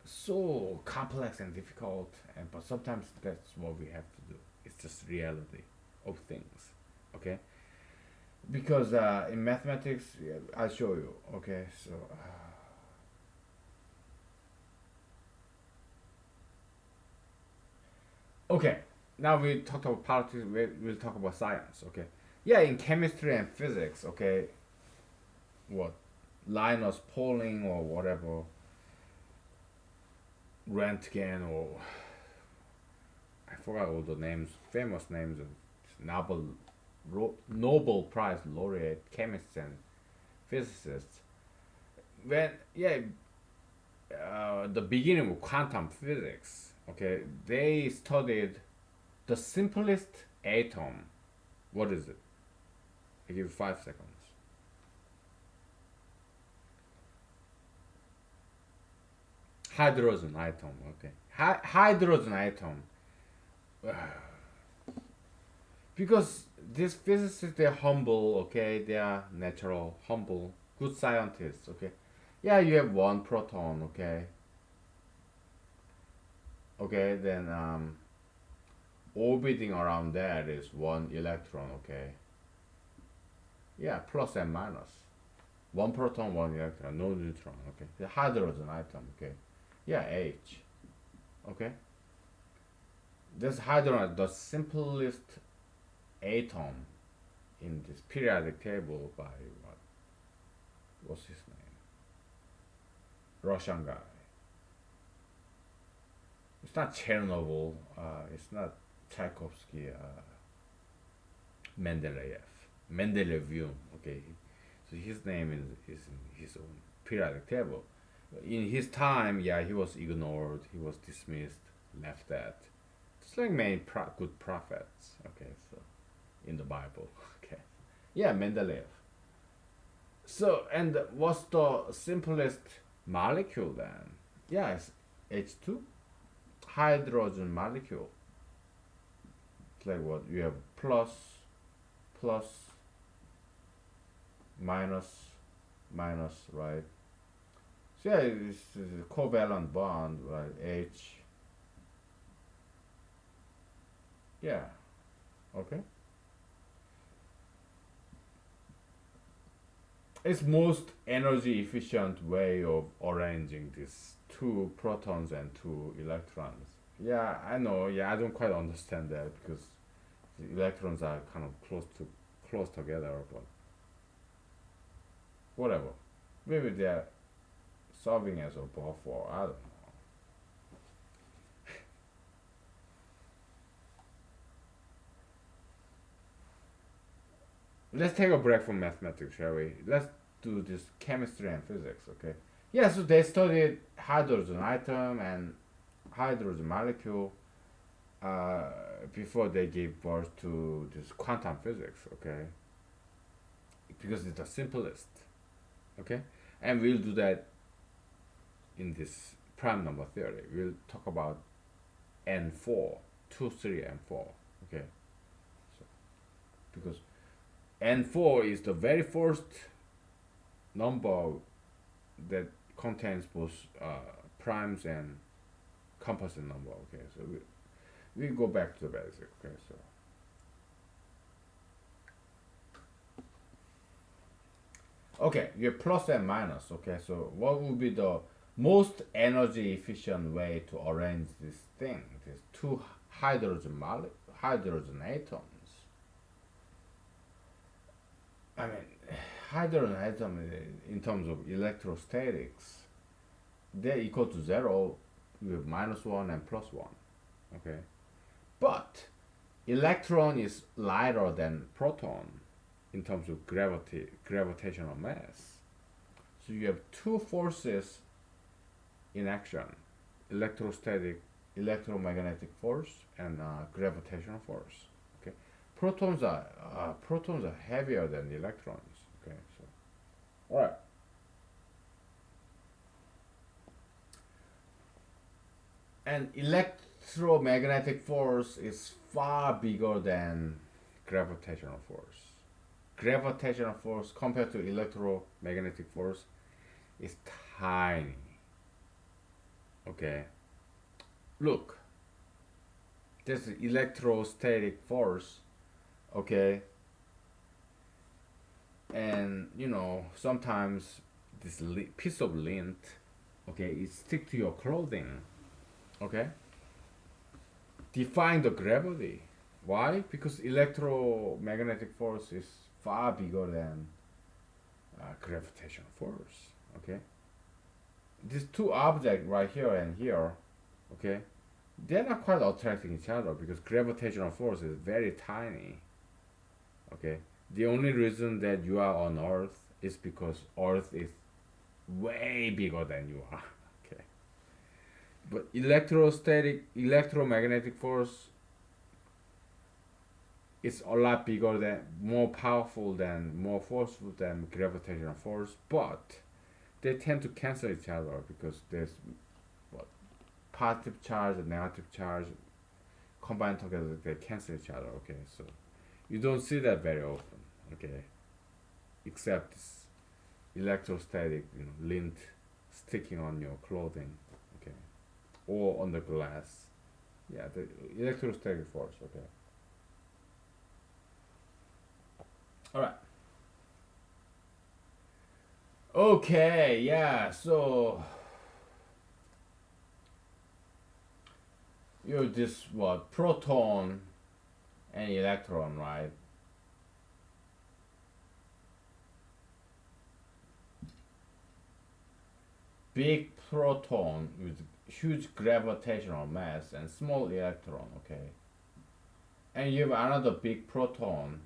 so complex and difficult, and but sometimes that's what we have to do. It's just reality of things, okay? Because in mathematics, yeah, I'll show you, okay? So, okay, now we talked about politics, we'll talk about science, okay? Yeah, in chemistry and physics, okay, what Linus Pauling or whatever, Röntgen or I forgot all the names, famous names of Nobel Nobel Prize laureate chemists and physicists. When yeah, the beginning of quantum physics, okay, they studied the simplest atom. What is it? I give you 5 seconds. Hydrogen atom. Okay, hydrogen atom. Because these physicists, they're humble. Okay, they are natural, humble, good scientists. Okay, yeah, you have one proton. Okay, okay, then orbiting around that is one electron. Okay, yeah, plus and minus. One proton, one electron, no neutron. Okay, the hydrogen atom. Okay, Yeah, H. Okay. This hydrogen, the simplest atom in this periodic table by what? What's his name? Russian guy. It's not Chernobyl. It's not Tchaikovsky. Mendeleev. Mendeleev. Okay. So his name is in his own periodic table. In his time, yeah, he was ignored. He was dismissed, left at. Just like many good prophets. Okay, so in the Bible. Okay. Yeah, Mendeleev. So, and what's the simplest molecule then? Yeah, it's H2, hydrogen molecule. It's like what? You have plus, plus, minus, minus, right? So yeah, it's a covalent bond, right? H. Yeah, okay. It's most energy efficient way of arranging these two protons and two electrons. Yeah, I know. Yeah, I don't quite understand that because the electrons are kind of close together, but whatever. Maybe they're serving as a buffer. I don't know. Let's take a break from mathematics, shall we? Let's do this chemistry and physics, okay? Yeah, so they studied hydrogen atom and hydrogen molecule uh, before they gave birth to this quantum physics, okay? Because it's the simplest, okay? And we'll do that in this prime number theory. We'll talk about N4, 2, 3, and 4, okay? So, because N4 is the very first number that contains both primes and composite number, okay? So we go back to the basic, okay? So okay, you have plus and minus. Okay, so what would be the most energy efficient way to arrange this thing? These two hydrogen atoms. I mean, hydrogen atom in terms of electrostatics, they're equal to zero. You have minus one and plus one. Okay, but electron is lighter than proton in terms of gravitational mass. So you have two forces in action: electrostatic, electromagnetic force, and gravitational force. Okay, protons are heavier than the electrons. Okay, so all right, and electromagnetic force is far bigger than gravitational force. Gravitational force compared to electromagnetic force is tiny. Okay, look, there's electrostatic force. Okay, and sometimes this piece of lint, okay, it stick to your clothing. Okay, define the gravity. Why? Because electromagnetic force is far bigger than gravitational force. Okay, these two objects right here and here, okay, they're not quite attracting each other because gravitational force is very tiny. Okay, the only reason that you are on Earth is because Earth is way bigger than you are. Okay, but electromagnetic force is a lot bigger than, more powerful than, more forceful than gravitational force, but they tend to cancel each other because there's what, positive charge and negative charge combined together, they cancel each other. Okay, so you don't see that very often. Okay, except this electrostatic, lint sticking on your clothing. Okay, or on the glass. Yeah, the electrostatic force. Okay. All right. Okay. Yeah. So You have this what proton and electron, right? Big proton with huge gravitational mass and small electron, okay? And you have another big proton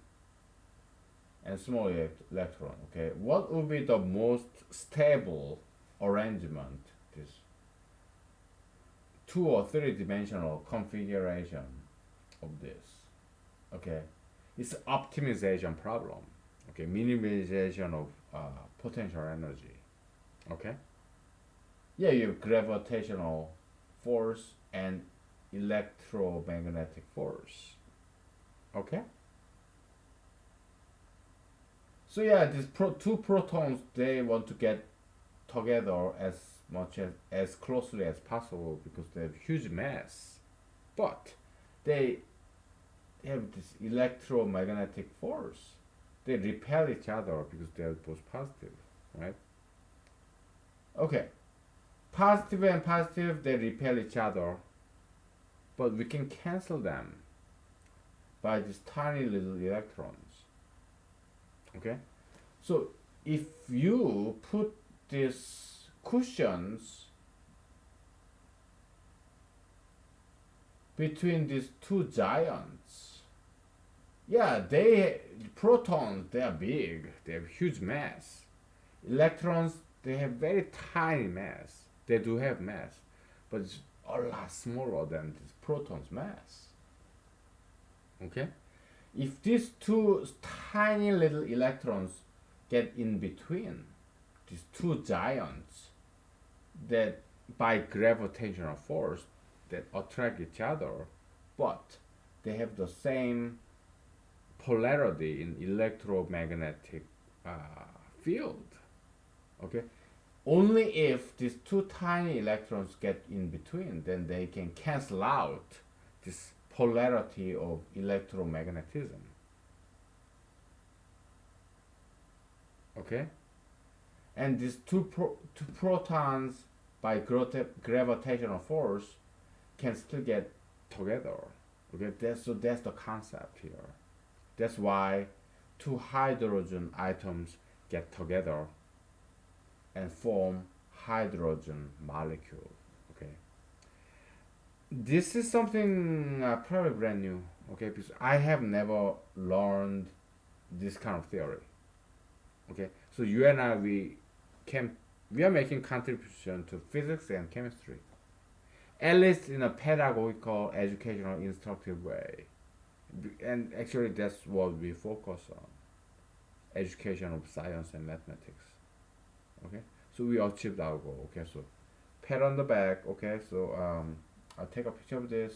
and small electron, okay? What would be the most stable arrangement? This two or three dimensional configuration of this, okay? It's optimization problem, okay? Minimization of potential energy, okay? Yeah, you have gravitational force and electromagnetic force, okay? So yeah, these two protons, they want to get together as much as closely as possible because they have huge mass, but they have this electromagnetic force. They repel each other because they are both positive, right? Okay, positive and positive, they repel each other, but we can cancel them by these tiny little electrons. Okay, so if you put these cushions between these two giants, yeah, they protons, they are big, they have huge mass. Electrons, they have very tiny mass. They do have mass, but it's a lot smaller than this proton's mass. Okay, if these two tiny little electrons get in between these two giants that by gravitational force that attract each other, but they have the same polarity in electromagnetic uh, field. Okay, only if these two tiny electrons get in between, then they can cancel out this polarity of electromagnetism. Okay, and these two protons by gravitational force can still get together. Okay, that's the concept here. That's why two hydrogen atoms get together and form hydrogen molecule. Okay, this is something probably brand new. Okay, because I have never learned this kind of theory. Okay, so you and I, can we are making contribution to physics and chemistry, at least in a pedagogical, educational, instructive way. And actually, that's what we focus on: education of science and mathematics. Okay, so we achieved our goal. Okay, so pat on the back. Okay, so I'll take a picture of this.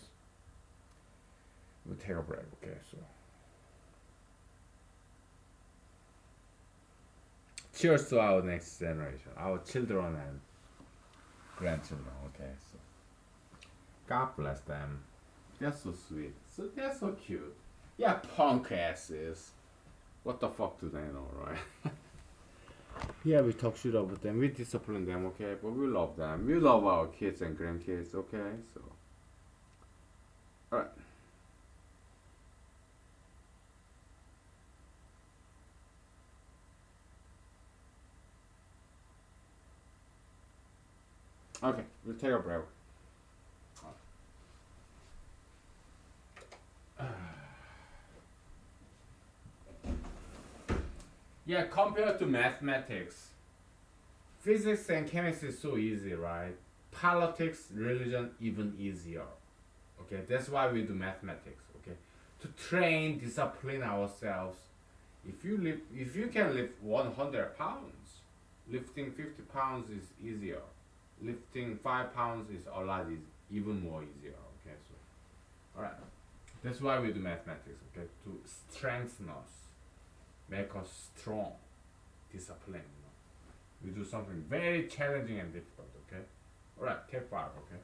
We'll take a break. Okay, so cheers to our next generation, our children and grandchildren. Okay, so God bless them. That's so sweet. So that's so cute. Yeah, punk asses. What the fuck do they know, right? Yeah, we talk shit about them. We discipline them, okay? But we love them. We love our kids and grandkids, okay? So, alright. Okay, we'll take a break. Yeah, compared to mathematics, physics and chemistry is so easy, right? Politics, religion, even easier. Okay, that's why we do mathematics. Okay, to train, discipline ourselves. If you can lift 100 pounds, lifting 50 pounds is easier. Lifting 5 pounds is a lot even more easier. Okay, so all right, that's why we do mathematics. Okay, to strengthen us, make us strong, discipline. We do something very challenging and difficult. Okay, all right, take 5. Okay.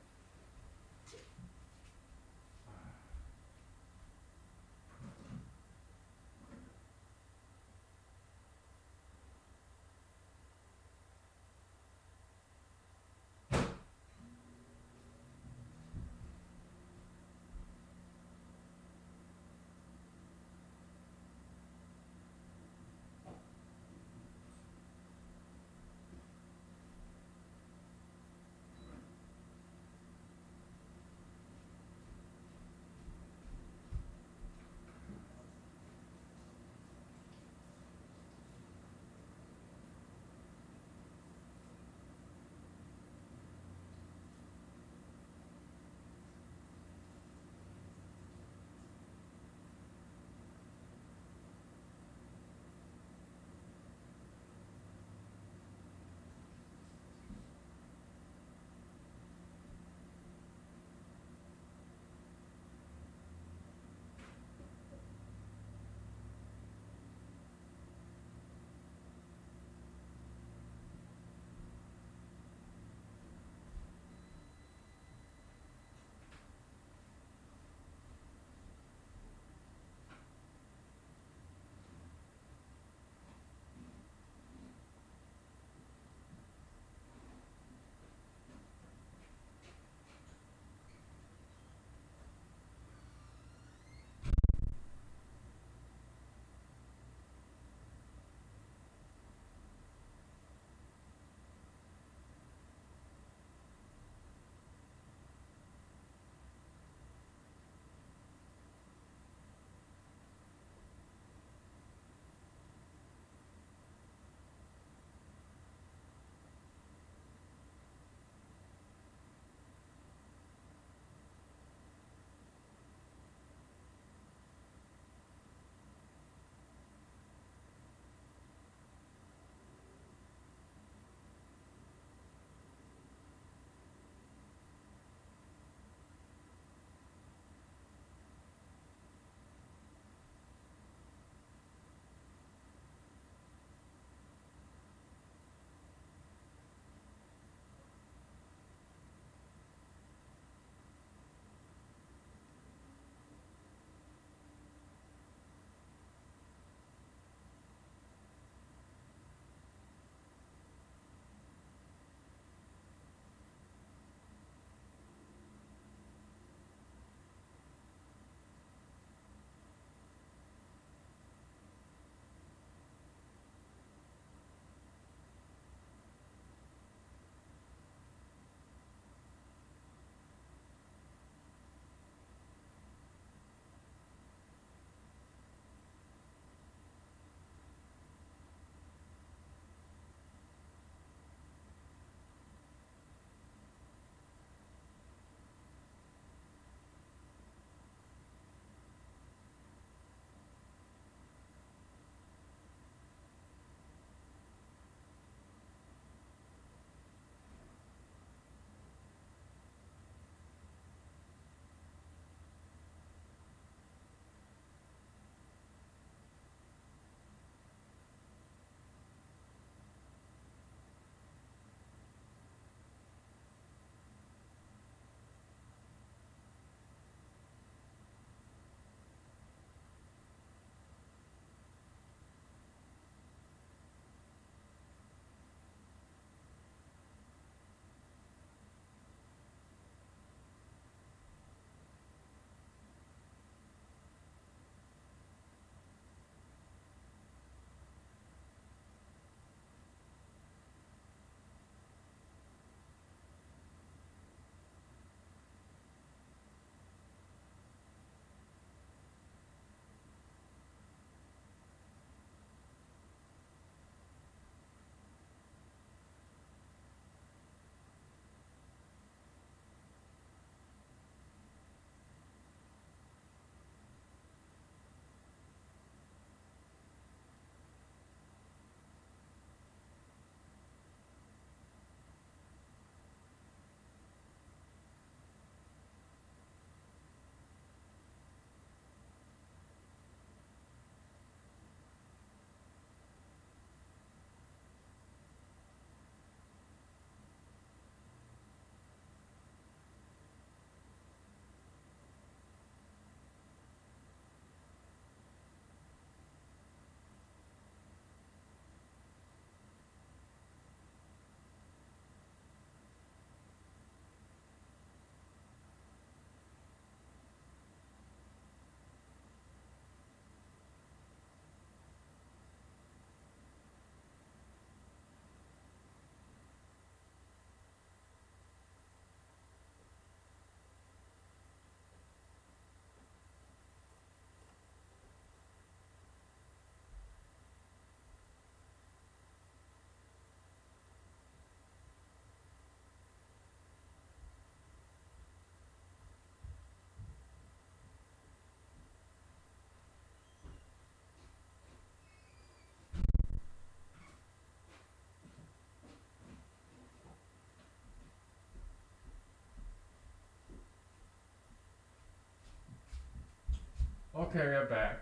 Okay, we're back.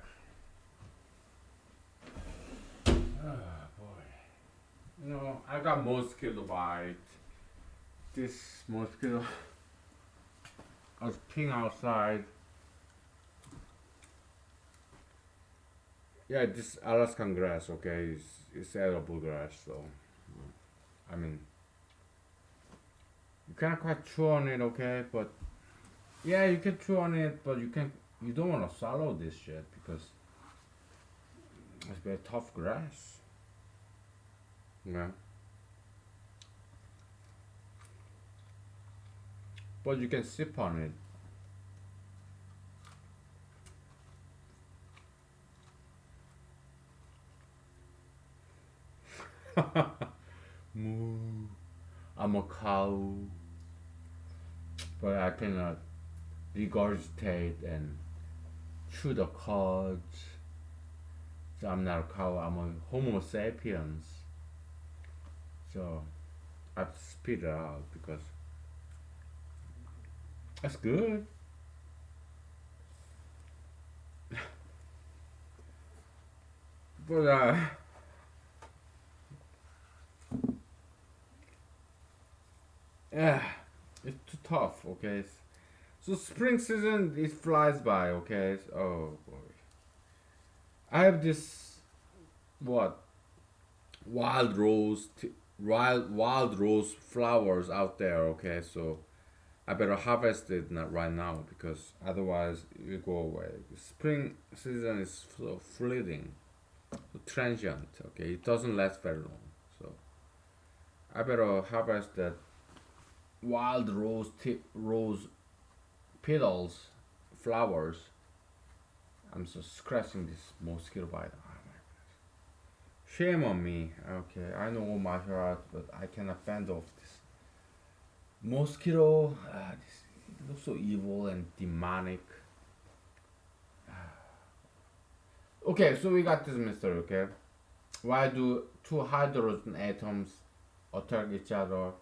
Oh boy. I got mosquito bite. This mosquito I was peeing outside. Yeah, this Alaskan grass, okay, is edible grass, so I mean you can't quite chew on it, okay, but yeah, you can chew on it, but you don't want to swallow this shit because it's very tough grass. Yeah. But you can sip on it. Moo. I'm a cow, but I cannot regurgitate and chew the cud. So I'm not a cow, I'm a Homo sapiens. So I have to spit it out because that's good. But yeah, it's too tough. Okay, so spring season it flies by. Okay, oh boy, I have this what wild rose, wild rose flowers out there. Okay, so I better harvest it not right now because otherwise it will go away. Spring season is so fleeting, so transient. Okay, it doesn't last very long. So I better harvest that wild rose petals, flowers. I'm just scratching this mosquito bite. Oh my goodness. Shame on me. Okay, I know martial arts, but I cannot fend off this mosquito. This it looks so evil and demonic. Okay, so we got this mystery. Okay, why do two hydrogen atoms attack each other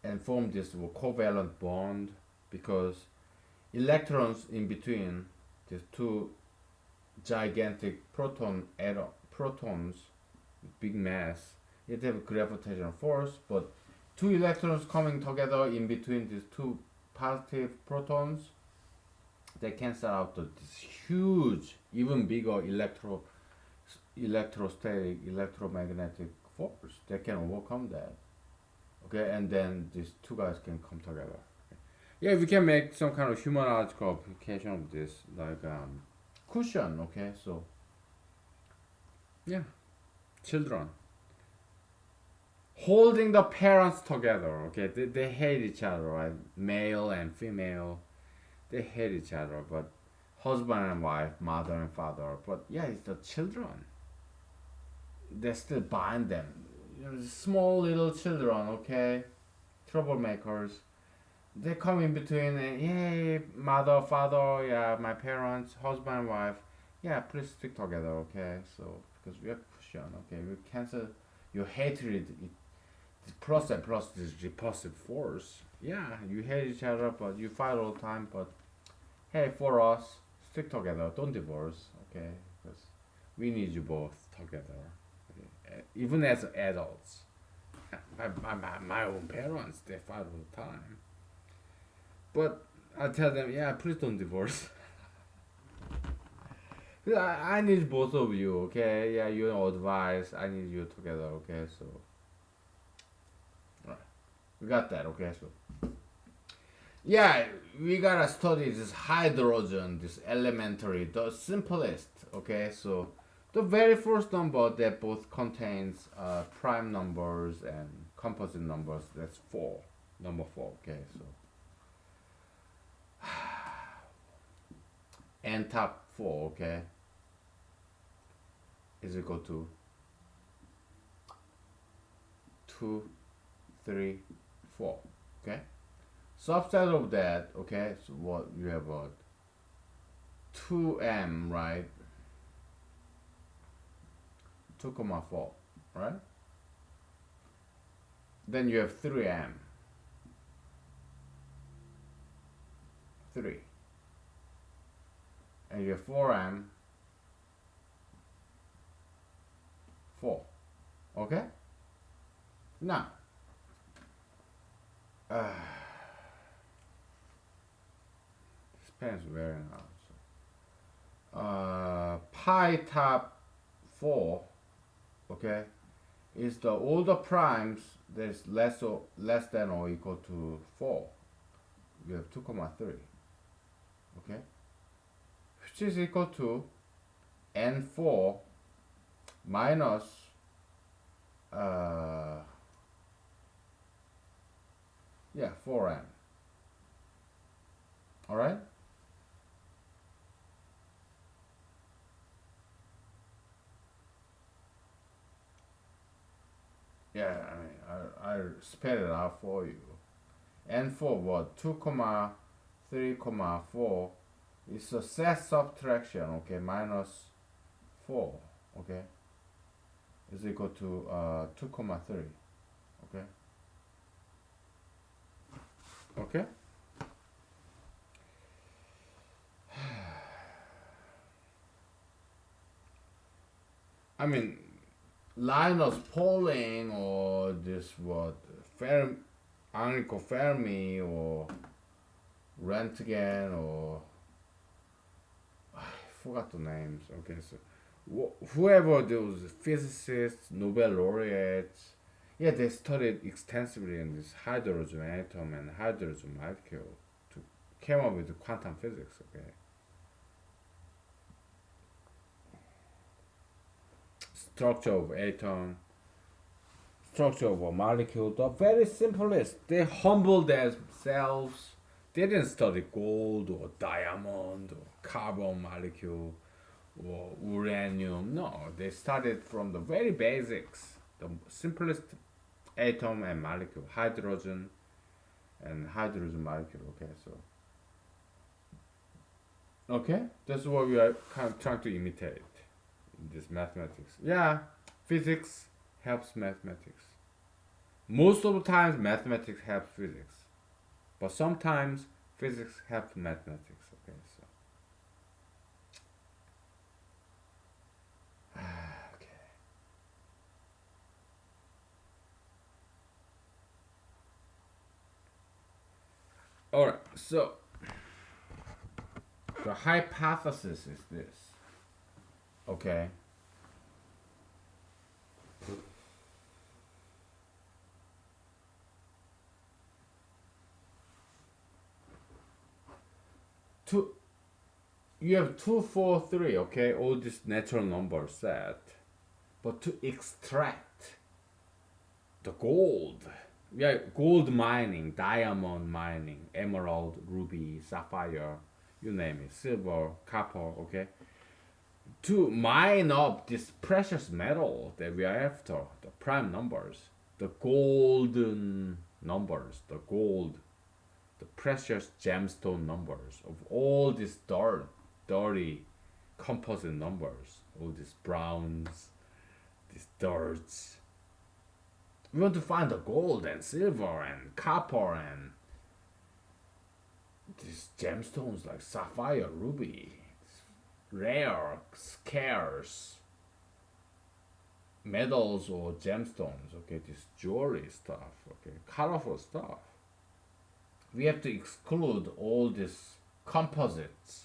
and form this covalent bond? Because electrons in between these two gigantic protons, big mass, it have gravitational force, but two electrons coming together in between these two positive protons, they cancel out this huge, even bigger electrostatic, electromagnetic force. They can overcome that. Okay, and then these two guys can come together. Yeah, we can make some kind of humanological application of this, like cushion. Okay, so yeah, children holding the parents together. Okay, they hate each other, right? Male and female, they hate each other, but husband and wife, mother and father. But yeah, it's the children. They still bind them. Small little children. Okay, troublemakers. They come in between and yay, mother, father, yeah, my parents, husband, wife, yeah, please stick together, okay? So because we are Christian, okay, we cancel your hatred. Plus and plus this repulsive force. Yeah, you hate each other, but you fight all the time. But hey, for us, stick together. Don't divorce, okay? Because we need you both together, okay? Even as adults. My own parents, they fight all the time. But I tell them, yeah, please don't divorce. I need both of you, okay? Yeah, your advice. I need you together, okay? So, right. We got that, okay? So, yeah, we gotta study this hydrogen, this elementary, the simplest, okay? So, the very first number that both contains prime numbers and composite numbers, that's 4. Number 4, okay? So, n top 4, okay, is equal to 2, 3, 4, okay? Subset of that, okay, so what you have 2m, right? 2 comma 4, right? Then you have 3m, 3, and you have 4m, 4. Okay? Now, uh, this pen is wearing out. Pi top 4, okay, is the all the primes that's less than or equal to 4. You have 2 comma 3, okay, which is equal to n4 minus yeah, 4n. All right. Yeah, I mean, I spell it out for you. N4 what? 2 comma 3 comma 4 is a set subtraction, okay, minus 4, okay, is equal to 2 comma 3, okay. Okay. I mean, Linus Pauling or this what Enrico Fermi or Röntgen or I forgot the names. Okay, so whoever those physicists, Nobel laureates, yeah, they studied extensively in this hydrogen atom and hydrogen molecule to came up with quantum physics. Okay, structure of atom, structure of a molecule, the very simplest. They humble themselves. They didn't study gold or diamond or carbon molecule or uranium. No, they studied from the very basics, the simplest atom and molecule, hydrogen and hydrogen molecule. Okay, so okay, that's what we are kind of trying to imitate in this mathematics. Yeah, physics helps mathematics. Most of the times, mathematics helps physics, but sometimes physics helps mathematics. Okay, so okay. All right. So the hypothesis is this. Okay. Two, you have 2, 4, 3. Okay, all this natural number set, but to extract the gold, yeah, gold mining, diamond mining, emerald, ruby, sapphire, you name it, silver, copper. Okay, to mine up this precious metal that we are after, the prime numbers, the golden numbers, the gold, the precious gemstone numbers of all these dirty composite numbers, all these browns, these dirts. We want to find the gold and silver and copper and these gemstones like sapphire, ruby, rare, scarce metals or gemstones. Okay, this jewelry stuff. Okay, colorful stuff. We have to exclude all these composites,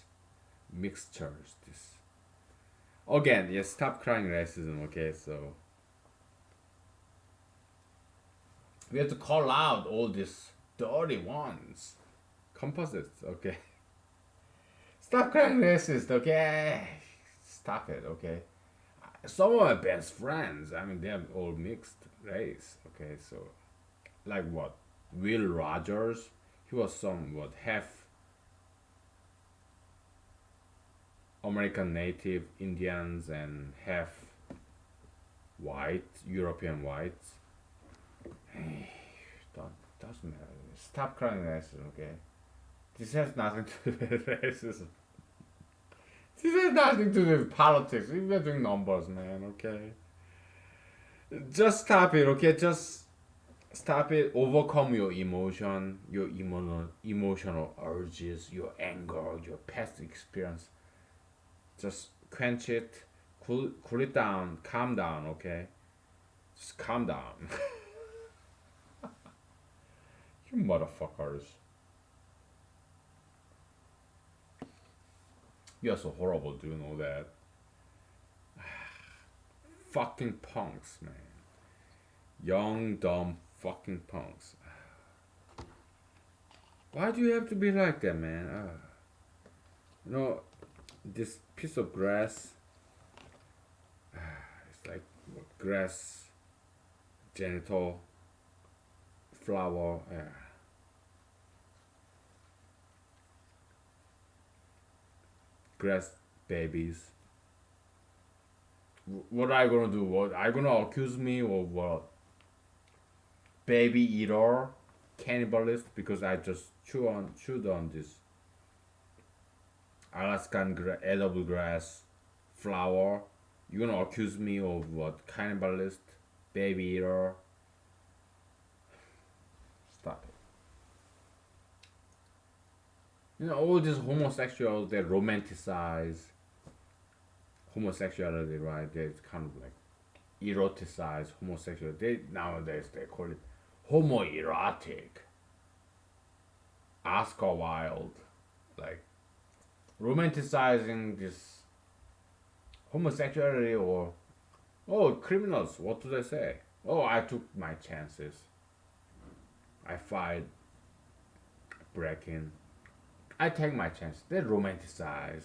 mixtures. This again, yes. Stop crying racism. Okay, so we have to call out all these dirty ones, composites. Okay, stop crying racist. Okay, stop it. Okay, some of my best friends. I mean, they're all mixed race. Okay, so like what? Will Rogers. He was some what half American native Indians and half white European whites. Hey, doesn't matter. Stop crying racism, okay? This has nothing to do with racism. This has nothing to do with politics. We're doing numbers, man. Okay. Just stop it, okay? Just stop it. Overcome your emotion, your emotional urges, your anger, your past experience. Just quench it, cool it down, calm down, okay? Just calm down. You motherfuckers. You're so horrible, do you know that? Fucking punks, man. Young, dumb fucking punks. Why do you have to be like that, man? You know, this piece of grass, it's like grass, genital, flower, grass babies. What are you gonna do? What are you gonna accuse me of what? Baby eater, cannibalist because I just chewed on this Alaskan edible grass flower. You gonna accuse me of what? Cannibalist, baby eater? Stop it. You know all these homosexuals they romanticize homosexuality, right? They kind of like eroticize homosexuality. They nowadays they call it homoerotic. Oscar Wilde, like romanticizing this homosexuality or oh criminals. What do they say? Oh, I took my chances. I fight breaking. I take my chance. They romanticize.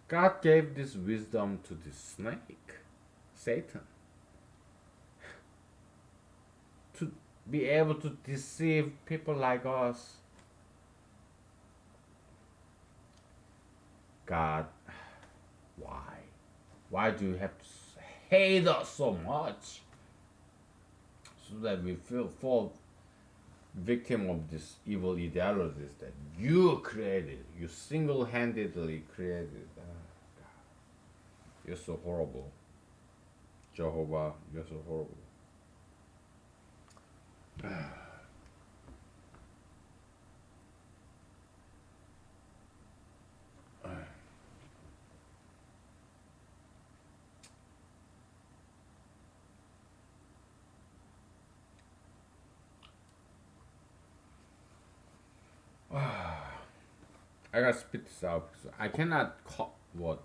God gave this wisdom to the snake, Satan, to be able to deceive people like us. God, why? Why do you have to hate us so much? So that we feel fall victim of this evil ideologies that you created, you single-handedly created. You're so horrible, Jehovah. You're so horrible. I gotta spit this out because I cannot what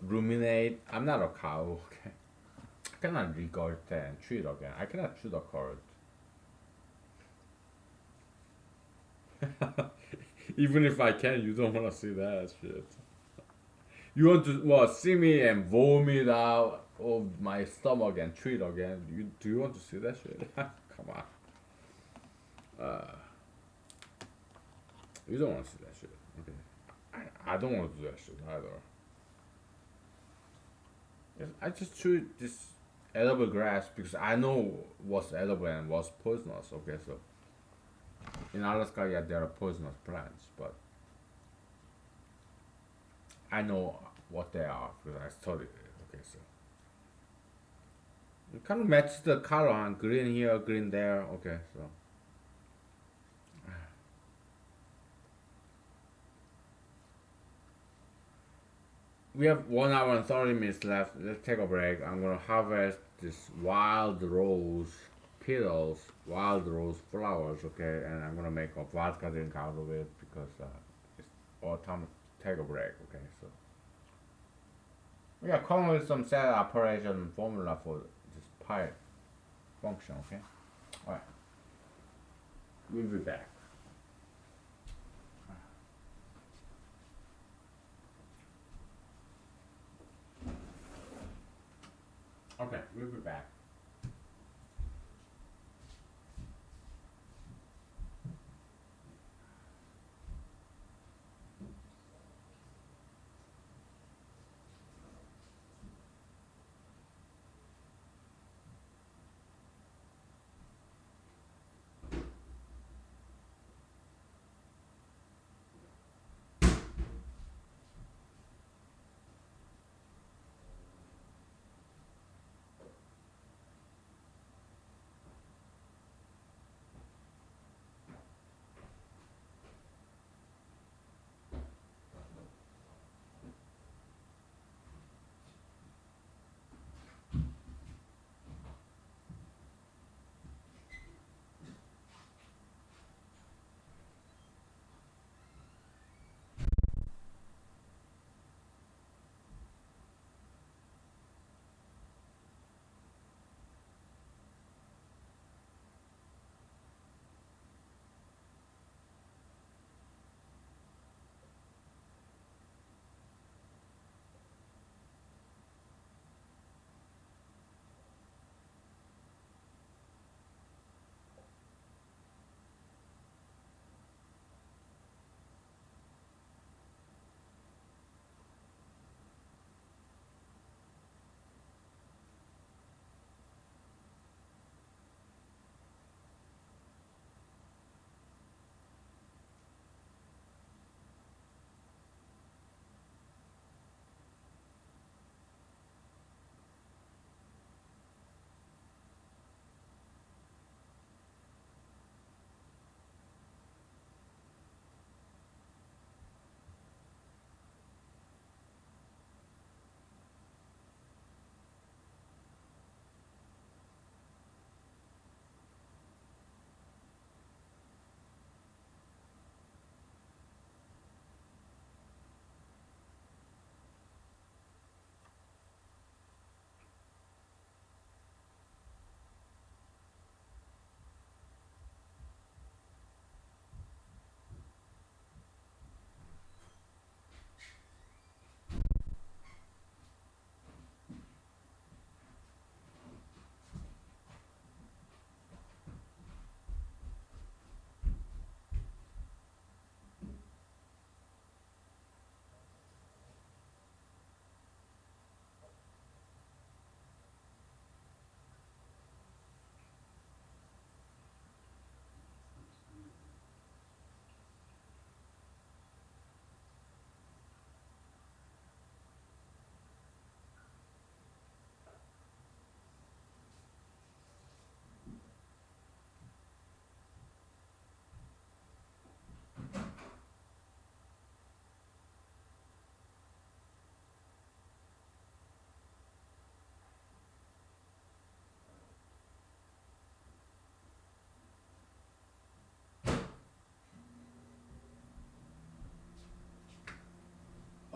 ruminate. I'm not a cow. Okay, I cannot regurgitate and chew it again. I cannot chew the curd. Even if I can, you don't want to see that shit. You want to what? See me and vomit out of my stomach and chew it again? Do you want to see that shit? Come on. You don't want to see that shit. Okay. I don't want to do that shit either. I just chew this edible grass because I know what's edible and what's poisonous. Okay, so in Alaska, yeah, there are poisonous plants, but I know what they are because I studied it. Okay, so it kind of matches the color on green here, green there. Okay, so we have 1 hour and 30 minutes left. Let's take a break. I'm gonna harvest this wild rose petals, wild rose flowers. Okay, and I'm gonna make a vodka drink out of it because it's all time to take a break. Okay, so we are coming with some set operation formula for this pipe function. Okay, all right. We'll be back. Okay, we'll be back.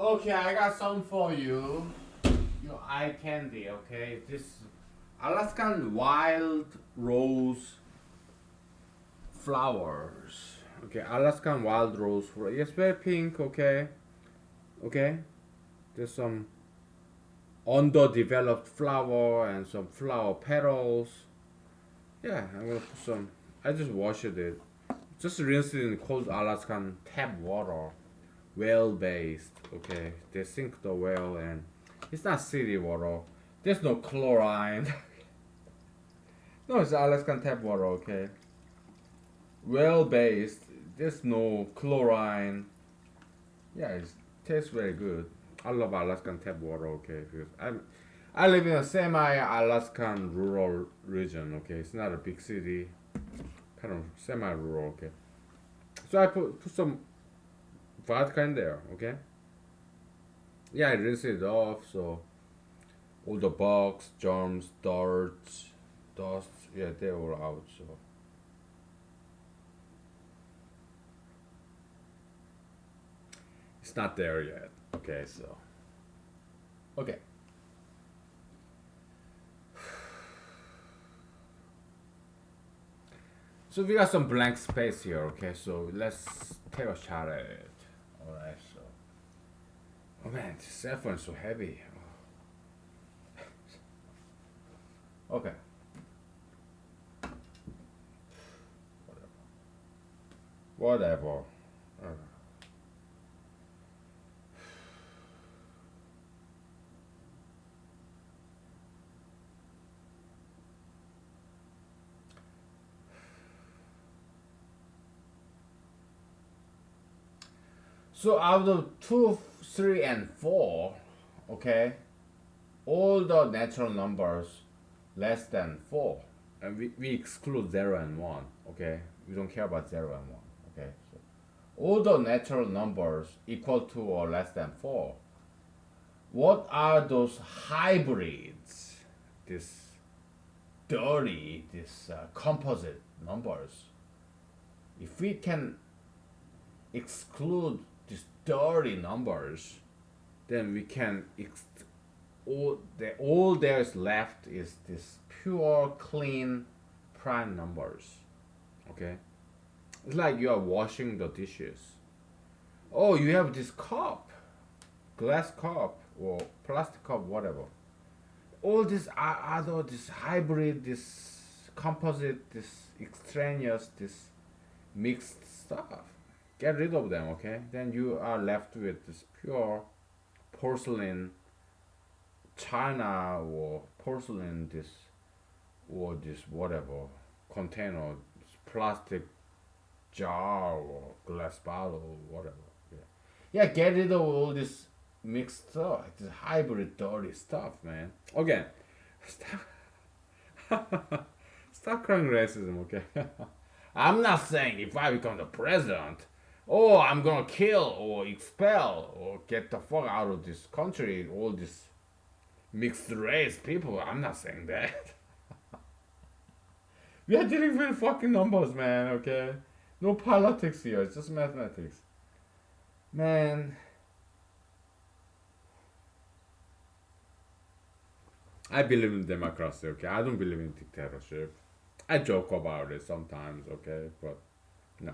Okay, I got some for you. Your eye candy, okay? This Alaskan wild rose flowers. Okay, Alaskan wild rose. It's very pink, okay? Okay? There's some underdeveloped flower and some flower petals. Yeah, I'm gonna put some. I just washed it. Just rinse it in cold Alaskan tap water. Well based, okay? They sink the well and it's not city water. There's no chlorine. No, it's Alaskan tap water, okay? Well based. There's no chlorine. Yeah, it tastes very good. I love Alaskan tap water, okay? Because I live in a semi-Alaskan rural region, okay? It's not a big city, kind of semi-rural, okay? So I put some vodka in there, okay? Yeah, I rinse it off, so all the bugs, germs, dirt, dust, yeah, they're all out, so. It's not there yet, okay, so. Okay. So we got some blank space here, okay? So let's take a shot at it. Alright, so. Oh man, this cell phone is so heavy. Okay. Whatever. So out of 2, 3, and 4, okay, all the natural numbers less than 4, and we exclude 0 and 1, okay? We don't care about 0 and 1, okay? So all the natural numbers equal to or less than 4. What are those hybrids? This dirty, this composite numbers. If we can exclude these dirty numbers, then we can all there's left is this pure, clean prime numbers. Okay, it's like you are washing the dishes. Oh, you have this cup, glass cup or plastic cup, whatever. All this other, this hybrid, this composite, this extraneous, this mixed stuff. Get rid of them, okay? Then you are left with this pure porcelain china or porcelain this or this whatever container, this plastic jar or glass bottle or whatever. Yeah, get rid of all this mixed stuff, this hybrid dirty stuff, man. Okay, stop, stop crying racism, okay? I'm not saying if I become the president, oh, I'm gonna kill or expel or get the fuck out of this country, all these mixed race people. I'm not saying that. We are dealing with fucking numbers, man, okay? No politics here, it's just mathematics. Man, I believe in democracy, okay? I don't believe in dictatorship. I joke about it sometimes, okay? But no.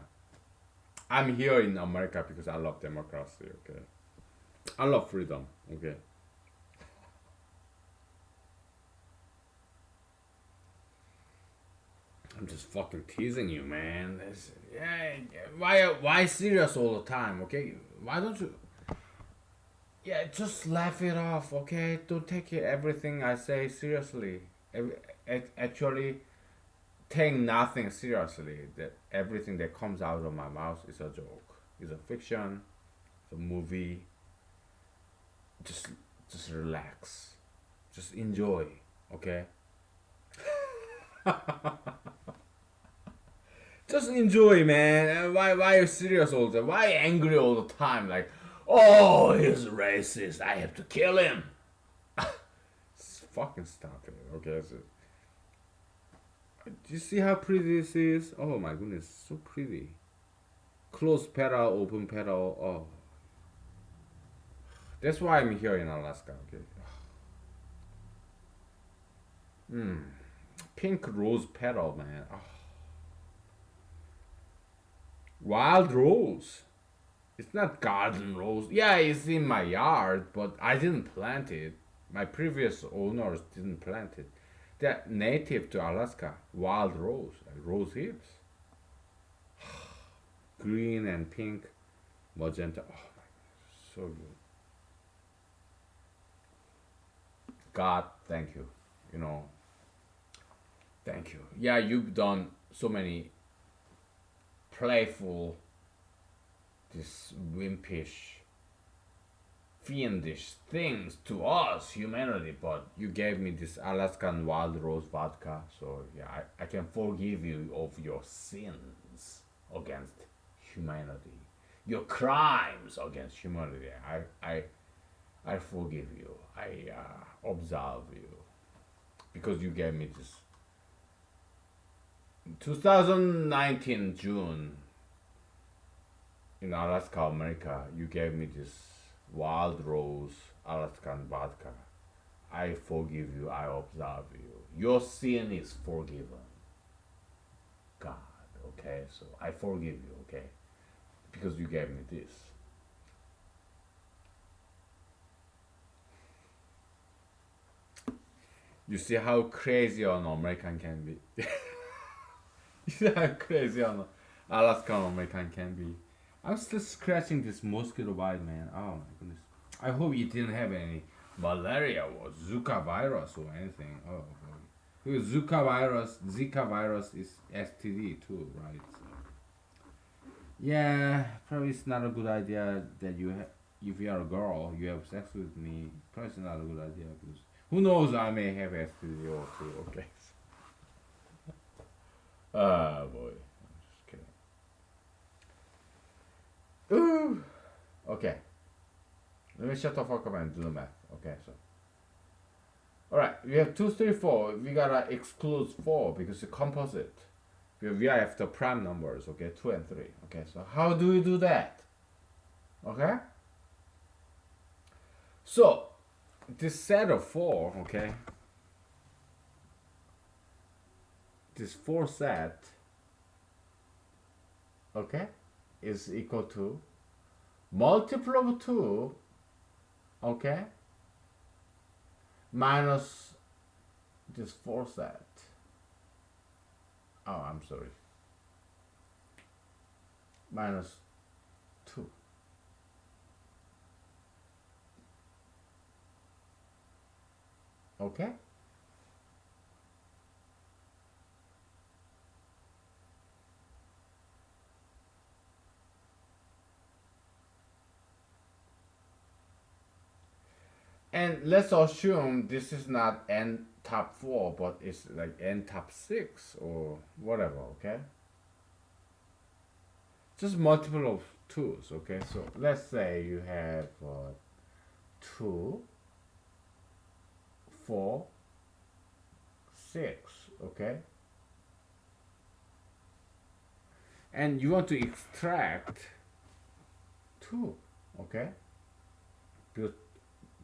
I'm here in America because I love democracy, okay? I love freedom, okay? I'm just fucking teasing you, man. Yeah, why serious all the time, okay? Why don't you? Yeah, just laugh it off, okay? Don't take it everything I say seriously. Actually, take nothing seriously. That everything that comes out of my mouth is a joke. It's a fiction. It's a movie. Just, just relax. Just enjoy, okay? Just enjoy, man. Why are you serious all the time? Why angry all the time? Like, oh, he's racist. I have to kill him. Fucking stop it, okay? So, do you see how pretty this is? Oh my goodness, so pretty. Closed petal, open petal. Oh, That's why I'm here in Alaska. Okay. Pink rose petal, man. Oh, wild rose. It's not garden rose. Yeah, it's in my yard, but I didn't plant it. My previous owners didn't plant it. They're native to Alaska. Wild rose, like rose hips, green and pink, magenta. Oh my God, so good. God, thank you. You know, thank you. Yeah, you've done so many playful, this wimpish, fiendish things to us, humanity, but you gave me this Alaskan wild rose vodka, so yeah, I can forgive you of your sins against humanity, your crimes against humanity. I forgive you. I absolve you because you gave me this 2019 June in Alaska, America. You gave me this wild rose Alaskan vodka. I forgive you. I absolve you. Your sin is forgiven, God. Okay, so I forgive you. Okay, because you gave me this. You see how crazy an American can be. You see how crazy an Alaskan American can be. I'm still scratching this mosquito bite, man. Oh my goodness. I hope you didn't have any malaria or Zika virus or anything. Oh boy. Because Zika virus is STD too, right? So, yeah, probably it's not a good idea that if you are a girl, you have sex with me. Probably it's not a good idea because who knows, I may have STD or too. Okay. Ah boy. I'm just kidding. Ooh. Okay. Let me shut the fuck up and do the math. Okay, so. Alright, we have 2, 3, 4. We gotta exclude 4 because it's composite. We are after prime numbers, okay? 2 and 3. Okay, so how do we do that? Okay? So, this set of 4, okay? This 4 set, okay, is equal to multiple of 2, okay, minus this 4 set. Oh, I'm sorry. Minus 2. Okay? And let's assume this is not n top 4, but it's like n top 6 or whatever, okay? Just multiple of 2's, okay? So let's say you have 2, 4, 6, okay? And you want to extract 2, okay? Because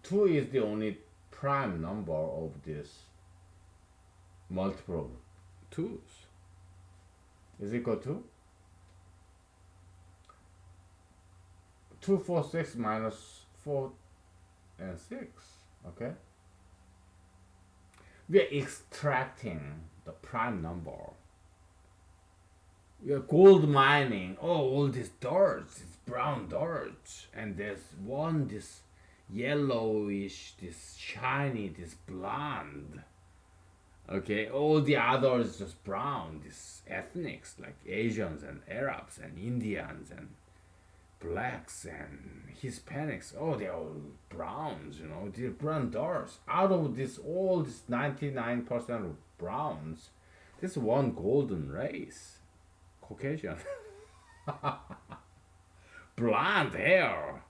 2 is the only prime number of this multiple of 2's. Is equal to 2, 4, 6 minus 4 and 6, okay? We are extracting the prime number. We are gold mining. Oh, all these darts, it's brown darts, and there's one this yellowish, this shiny, this blonde. Okay, all the others just brown. These ethnics like Asians and Arabs and Indians and blacks and Hispanics. Oh, they're all browns. You know, they're brown darts. Out of this, all this 99% of browns, there's one golden race, Caucasian, blonde hair.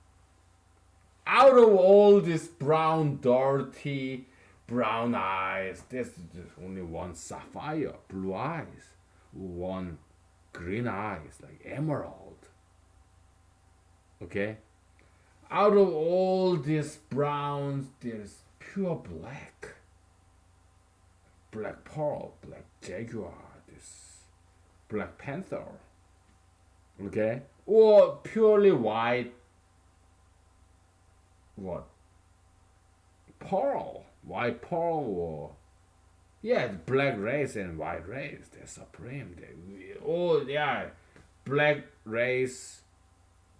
Out of all this brown, dirty, brown eyes, there's only one sapphire, blue eyes, one green eyes, like emerald. Okay? Out of all these browns, there's pure black. Black Pearl, Black Jaguar, this Black Panther, okay? Or purely white, what? Pearl, white pearl, or yeah, black race and white race, they're supreme. Oh, yeah, black race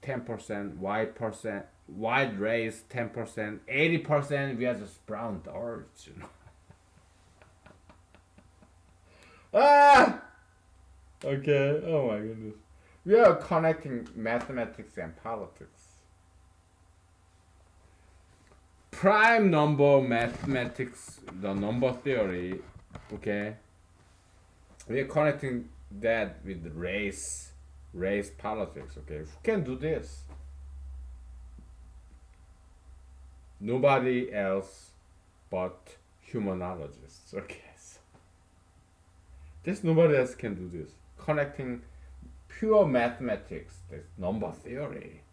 10%, white race 10%, 80% we are just brown dirt, you know. Ah! Okay, oh my goodness. We are connecting mathematics and politics. Prime number mathematics, the number theory, okay? We are connecting that with race politics, okay? Who can do this? Nobody else but humanologists, okay? So there's nobody else can do this. Connecting pure mathematics, this number theory,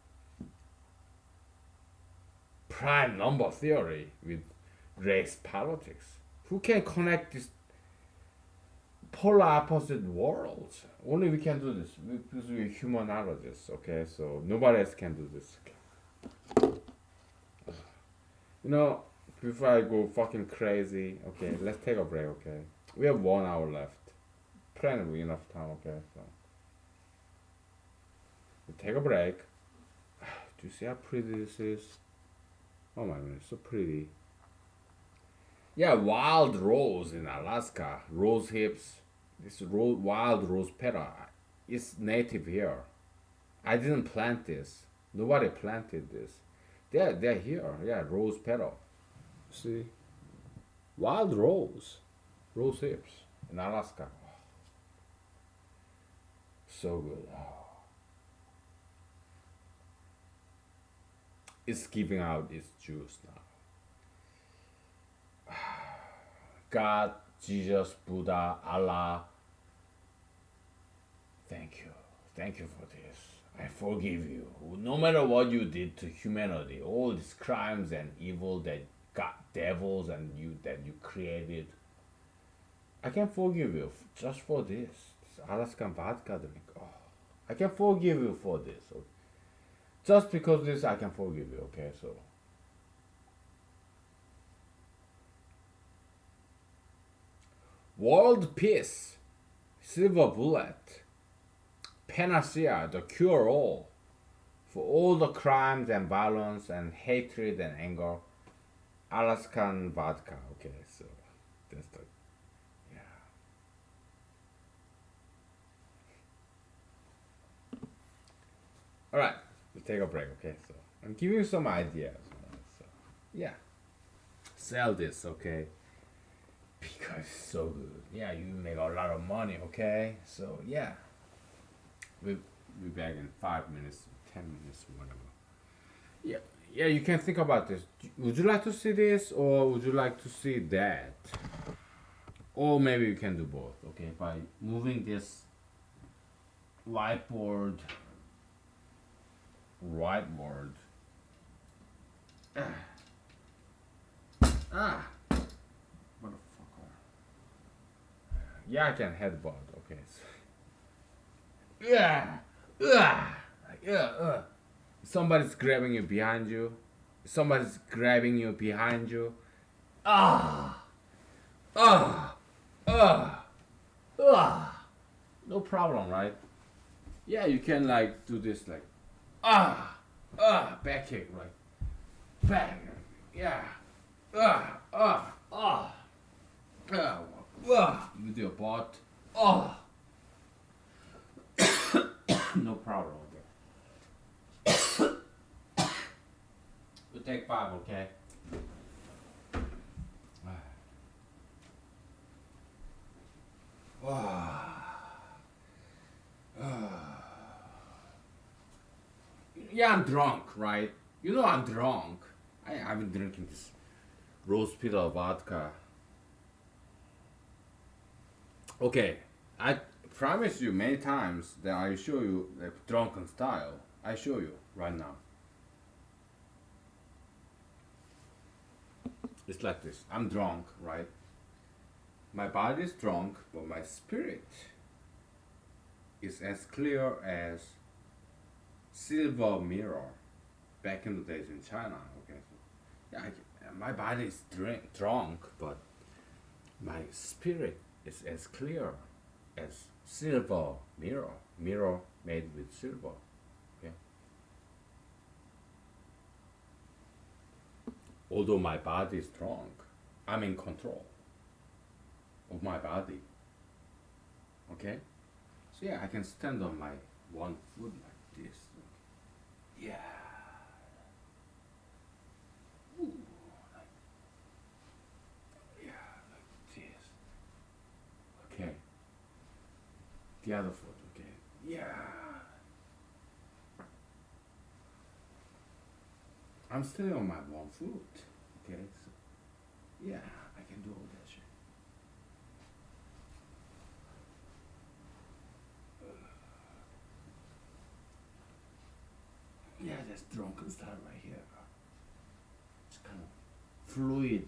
prime number theory with race politics. Who can connect these polar opposite worlds? Only we can do this because we're humanologists, okay? So nobody else can do this. Okay? You know, before I go fucking crazy, okay, let's take a break, okay? We have 1 hour left. Plenty enough time, okay? So we take a break. Do you see how pretty this is? Oh my god, it's so pretty. Yeah, wild rose in Alaska, rose hips. This wild rose petal is native here. I didn't plant this. Nobody planted this. They're here. Yeah, rose petal. See, wild rose hips in Alaska. Oh, so good. Oh. It's giving out its juice now. God, Jesus, Buddha, Allah, thank you. Thank you for this. I forgive you. No matter what you did to humanity, all these crimes and evil that God, devils and you that you created, I can forgive you just for this Alaskan vodka drink. Oh, I can forgive you for this. Okay? Just because this, I can forgive you. Okay, so world peace, silver bullet, panacea, the cure all for all the crimes and violence and hatred and anger. Alaskan vodka. Okay, so that's the yeah. All right, we take a break. Okay, so I'm giving you some ideas. So yeah, sell this. Okay, because it's so good. Yeah, you make a lot of money. Okay, so yeah, we'll be back in 5 minutes, 10 minutes, whatever. Yeah, yeah, you can think about this. Would you like to see this, or would you like to see that? Or maybe you can do both. Okay, by moving this whiteboard, whiteboard. Ah, motherfucker. Yeah, I can headbutt. Okay. So. Yeah, yeah, Somebody's grabbing you behind you. Somebody's grabbing you behind you. Ah, ah, ah, ah. No problem, right? Yeah, you can like do this like back kick, right? Back, yeah, ah, with your butt. Oh, no problem. Okay. We'll take 5, okay? Yeah, I'm drunk, right? You know I'm drunk. I've been drinking this rose petal vodka. Okay, I promise you many times that I show you the drunken style. I show you right now. It's like this. I'm drunk, right? My body is drunk, but my spirit is as clear as silver mirror back in the days in China. Okay, so yeah, my body is drunk, but my spirit is as clear as silver mirror made with silver. Okay, although my body is drunk, I'm in control of my body. Okay, so yeah, I can stand on my one foot like this. Yeah. Ooh, like, yeah, like this. Okay. The other foot. Okay. Yeah. I'm still on my one foot. Okay. So, yeah, I can do all that shit. Yeah, that's drunken style right here. It's kind of fluid,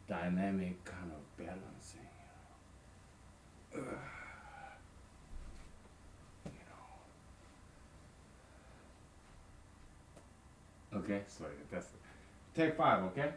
dynamic kind of balancing. You know. Okay, sorry, that's take five. Okay.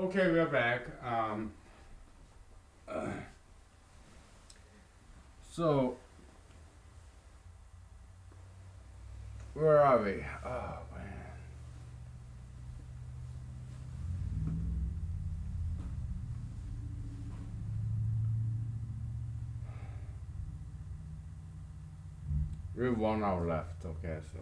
Okay, we're back. So where are we? Oh man, we have 1 hour left. Okay, so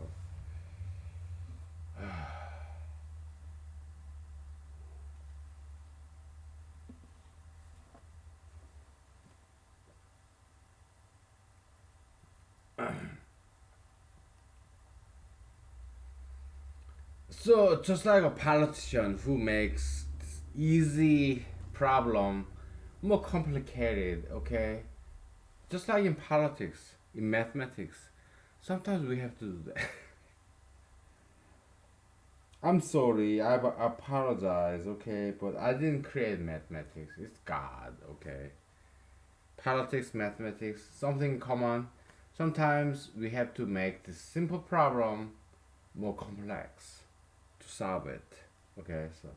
so just like a politician who makes this easy problem more complicated. Okay, just like in politics, in mathematics, sometimes we have to do that. I'm sorry, apologize, okay, but I didn't create mathematics. It's God, okay. Politics, mathematics, something common. Sometimes we have to make this simple problem more complex to solve it. Okay, so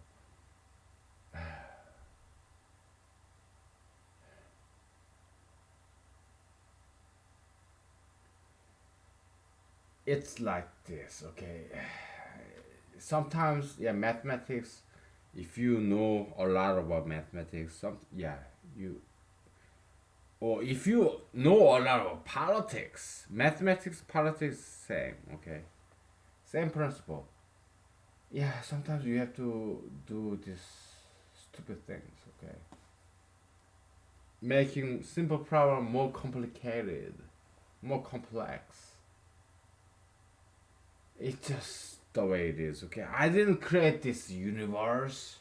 it's like this, okay. Sometimes, yeah, mathematics. If you know a lot about mathematics, you or if you know a lot about politics, mathematics, politics, same, okay, same principle. Yeah, sometimes you have to do these stupid things, okay, making simple problem more complicated, more complex. It's just the way it is, okay. I didn't create this universe.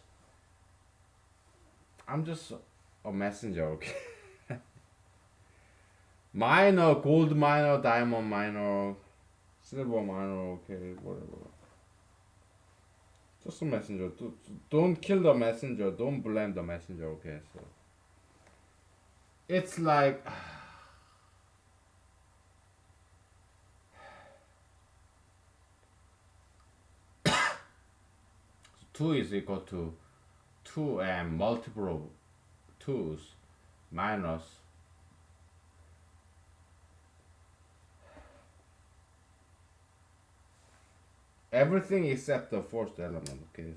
I'm just a messenger, okay. Minor, gold minor, diamond minor, silver minor, okay, whatever. Just a messenger. Don't kill the messenger. Don't blame the messenger. Okay, so it's like two is equal to two and multiple of twos minus everything except the first element. Okay,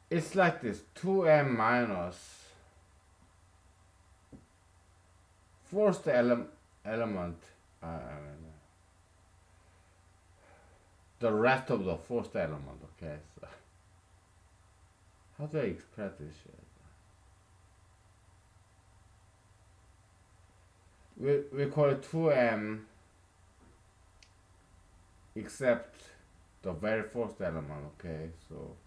it's like this: two m minus first element. The rest of the first element. Okay, so how do I express this shit? We call it 2m except the very first element, okay? So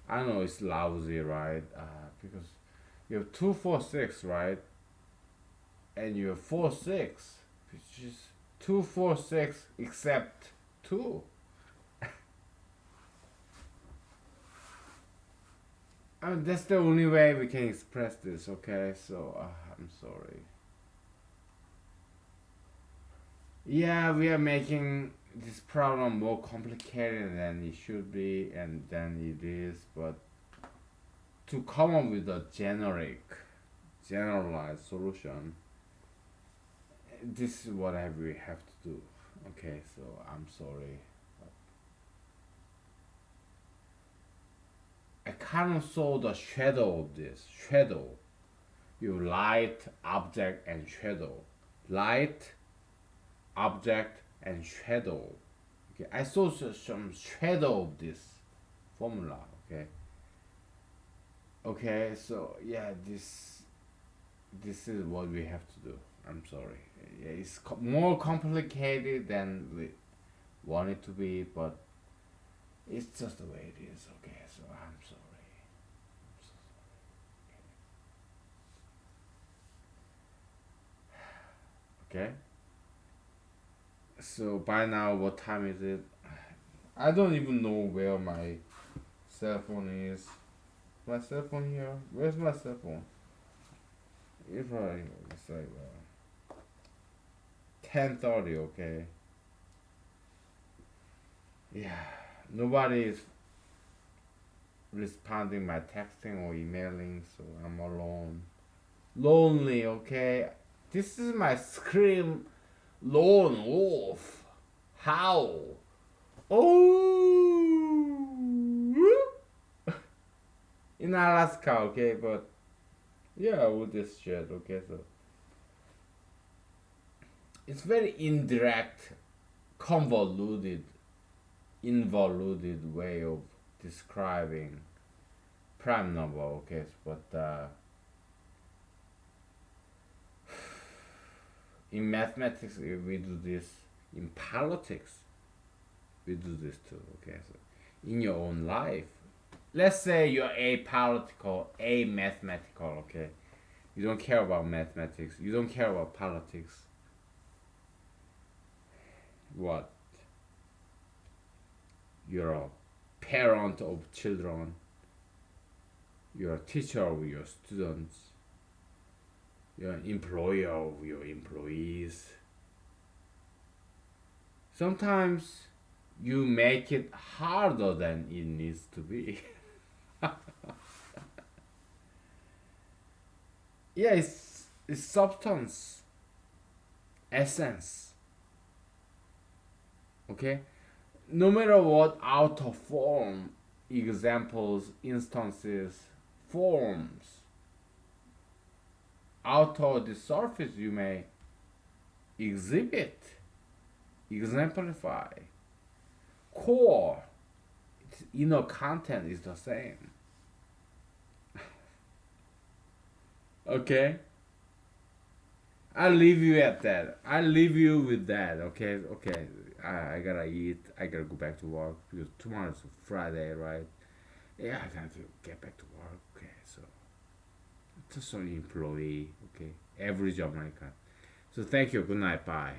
I know it's lousy, right? Because you have 246, right? And you have 46, which is 246 except 2. I mean, that's the only way we can express this, okay? So I'm sorry. Yeah, we are making this problem more complicated than it should be and than it is, but to come up with a generalized solution, this is what we have to do. Okay, so I'm sorry. I cannot show the shadow of this. Shadow. You light, object, and shadow. Light, object, and shadow. Okay, I saw some shadow of this formula. Okay. Okay, so yeah, this is what we have to do. I'm sorry. Yeah, it's more complicated than we want it to be, but it's just the way it is. Okay, so I'm sorry. I'm so sorry. Okay. So by now, what time is it? I don't even know where my cell phone is. My cell phone here? Where's my cell phone? If I, it's like 10:30. Okay. Yeah. Nobody is responding my texting or emailing, so I'm alone. Lonely. Okay. This is my scream. Lone wolf. Howl. Oh. In Alaska. Okay, but yeah, with this shit. Okay, so it's very indirect, convoluted, involuted way of describing prime number. Okay, but in mathematics we do this. In politics we do this too. Okay, so in your own life, let's say you're apolitical, a mathematical. Okay, you don't care about mathematics. You don't care about politics. What? You're a parent of children. You're a teacher of your students. You're an employer of your employees. Sometimes you make it harder than it needs to be. Yeah, it's substance, essence. Okay? No matter what outer form, examples, instances, forms, outer the surface you may exhibit, exemplify, core, its inner content is the same. Okay? I'll leave you at that. I'll leave you with that. Okay? Okay. I gotta eat. I gotta go back to work because tomorrow's Friday, right? Yeah, I got to get back to work. Okay, so just an employee. Okay, average American. So thank you. Good night. Bye.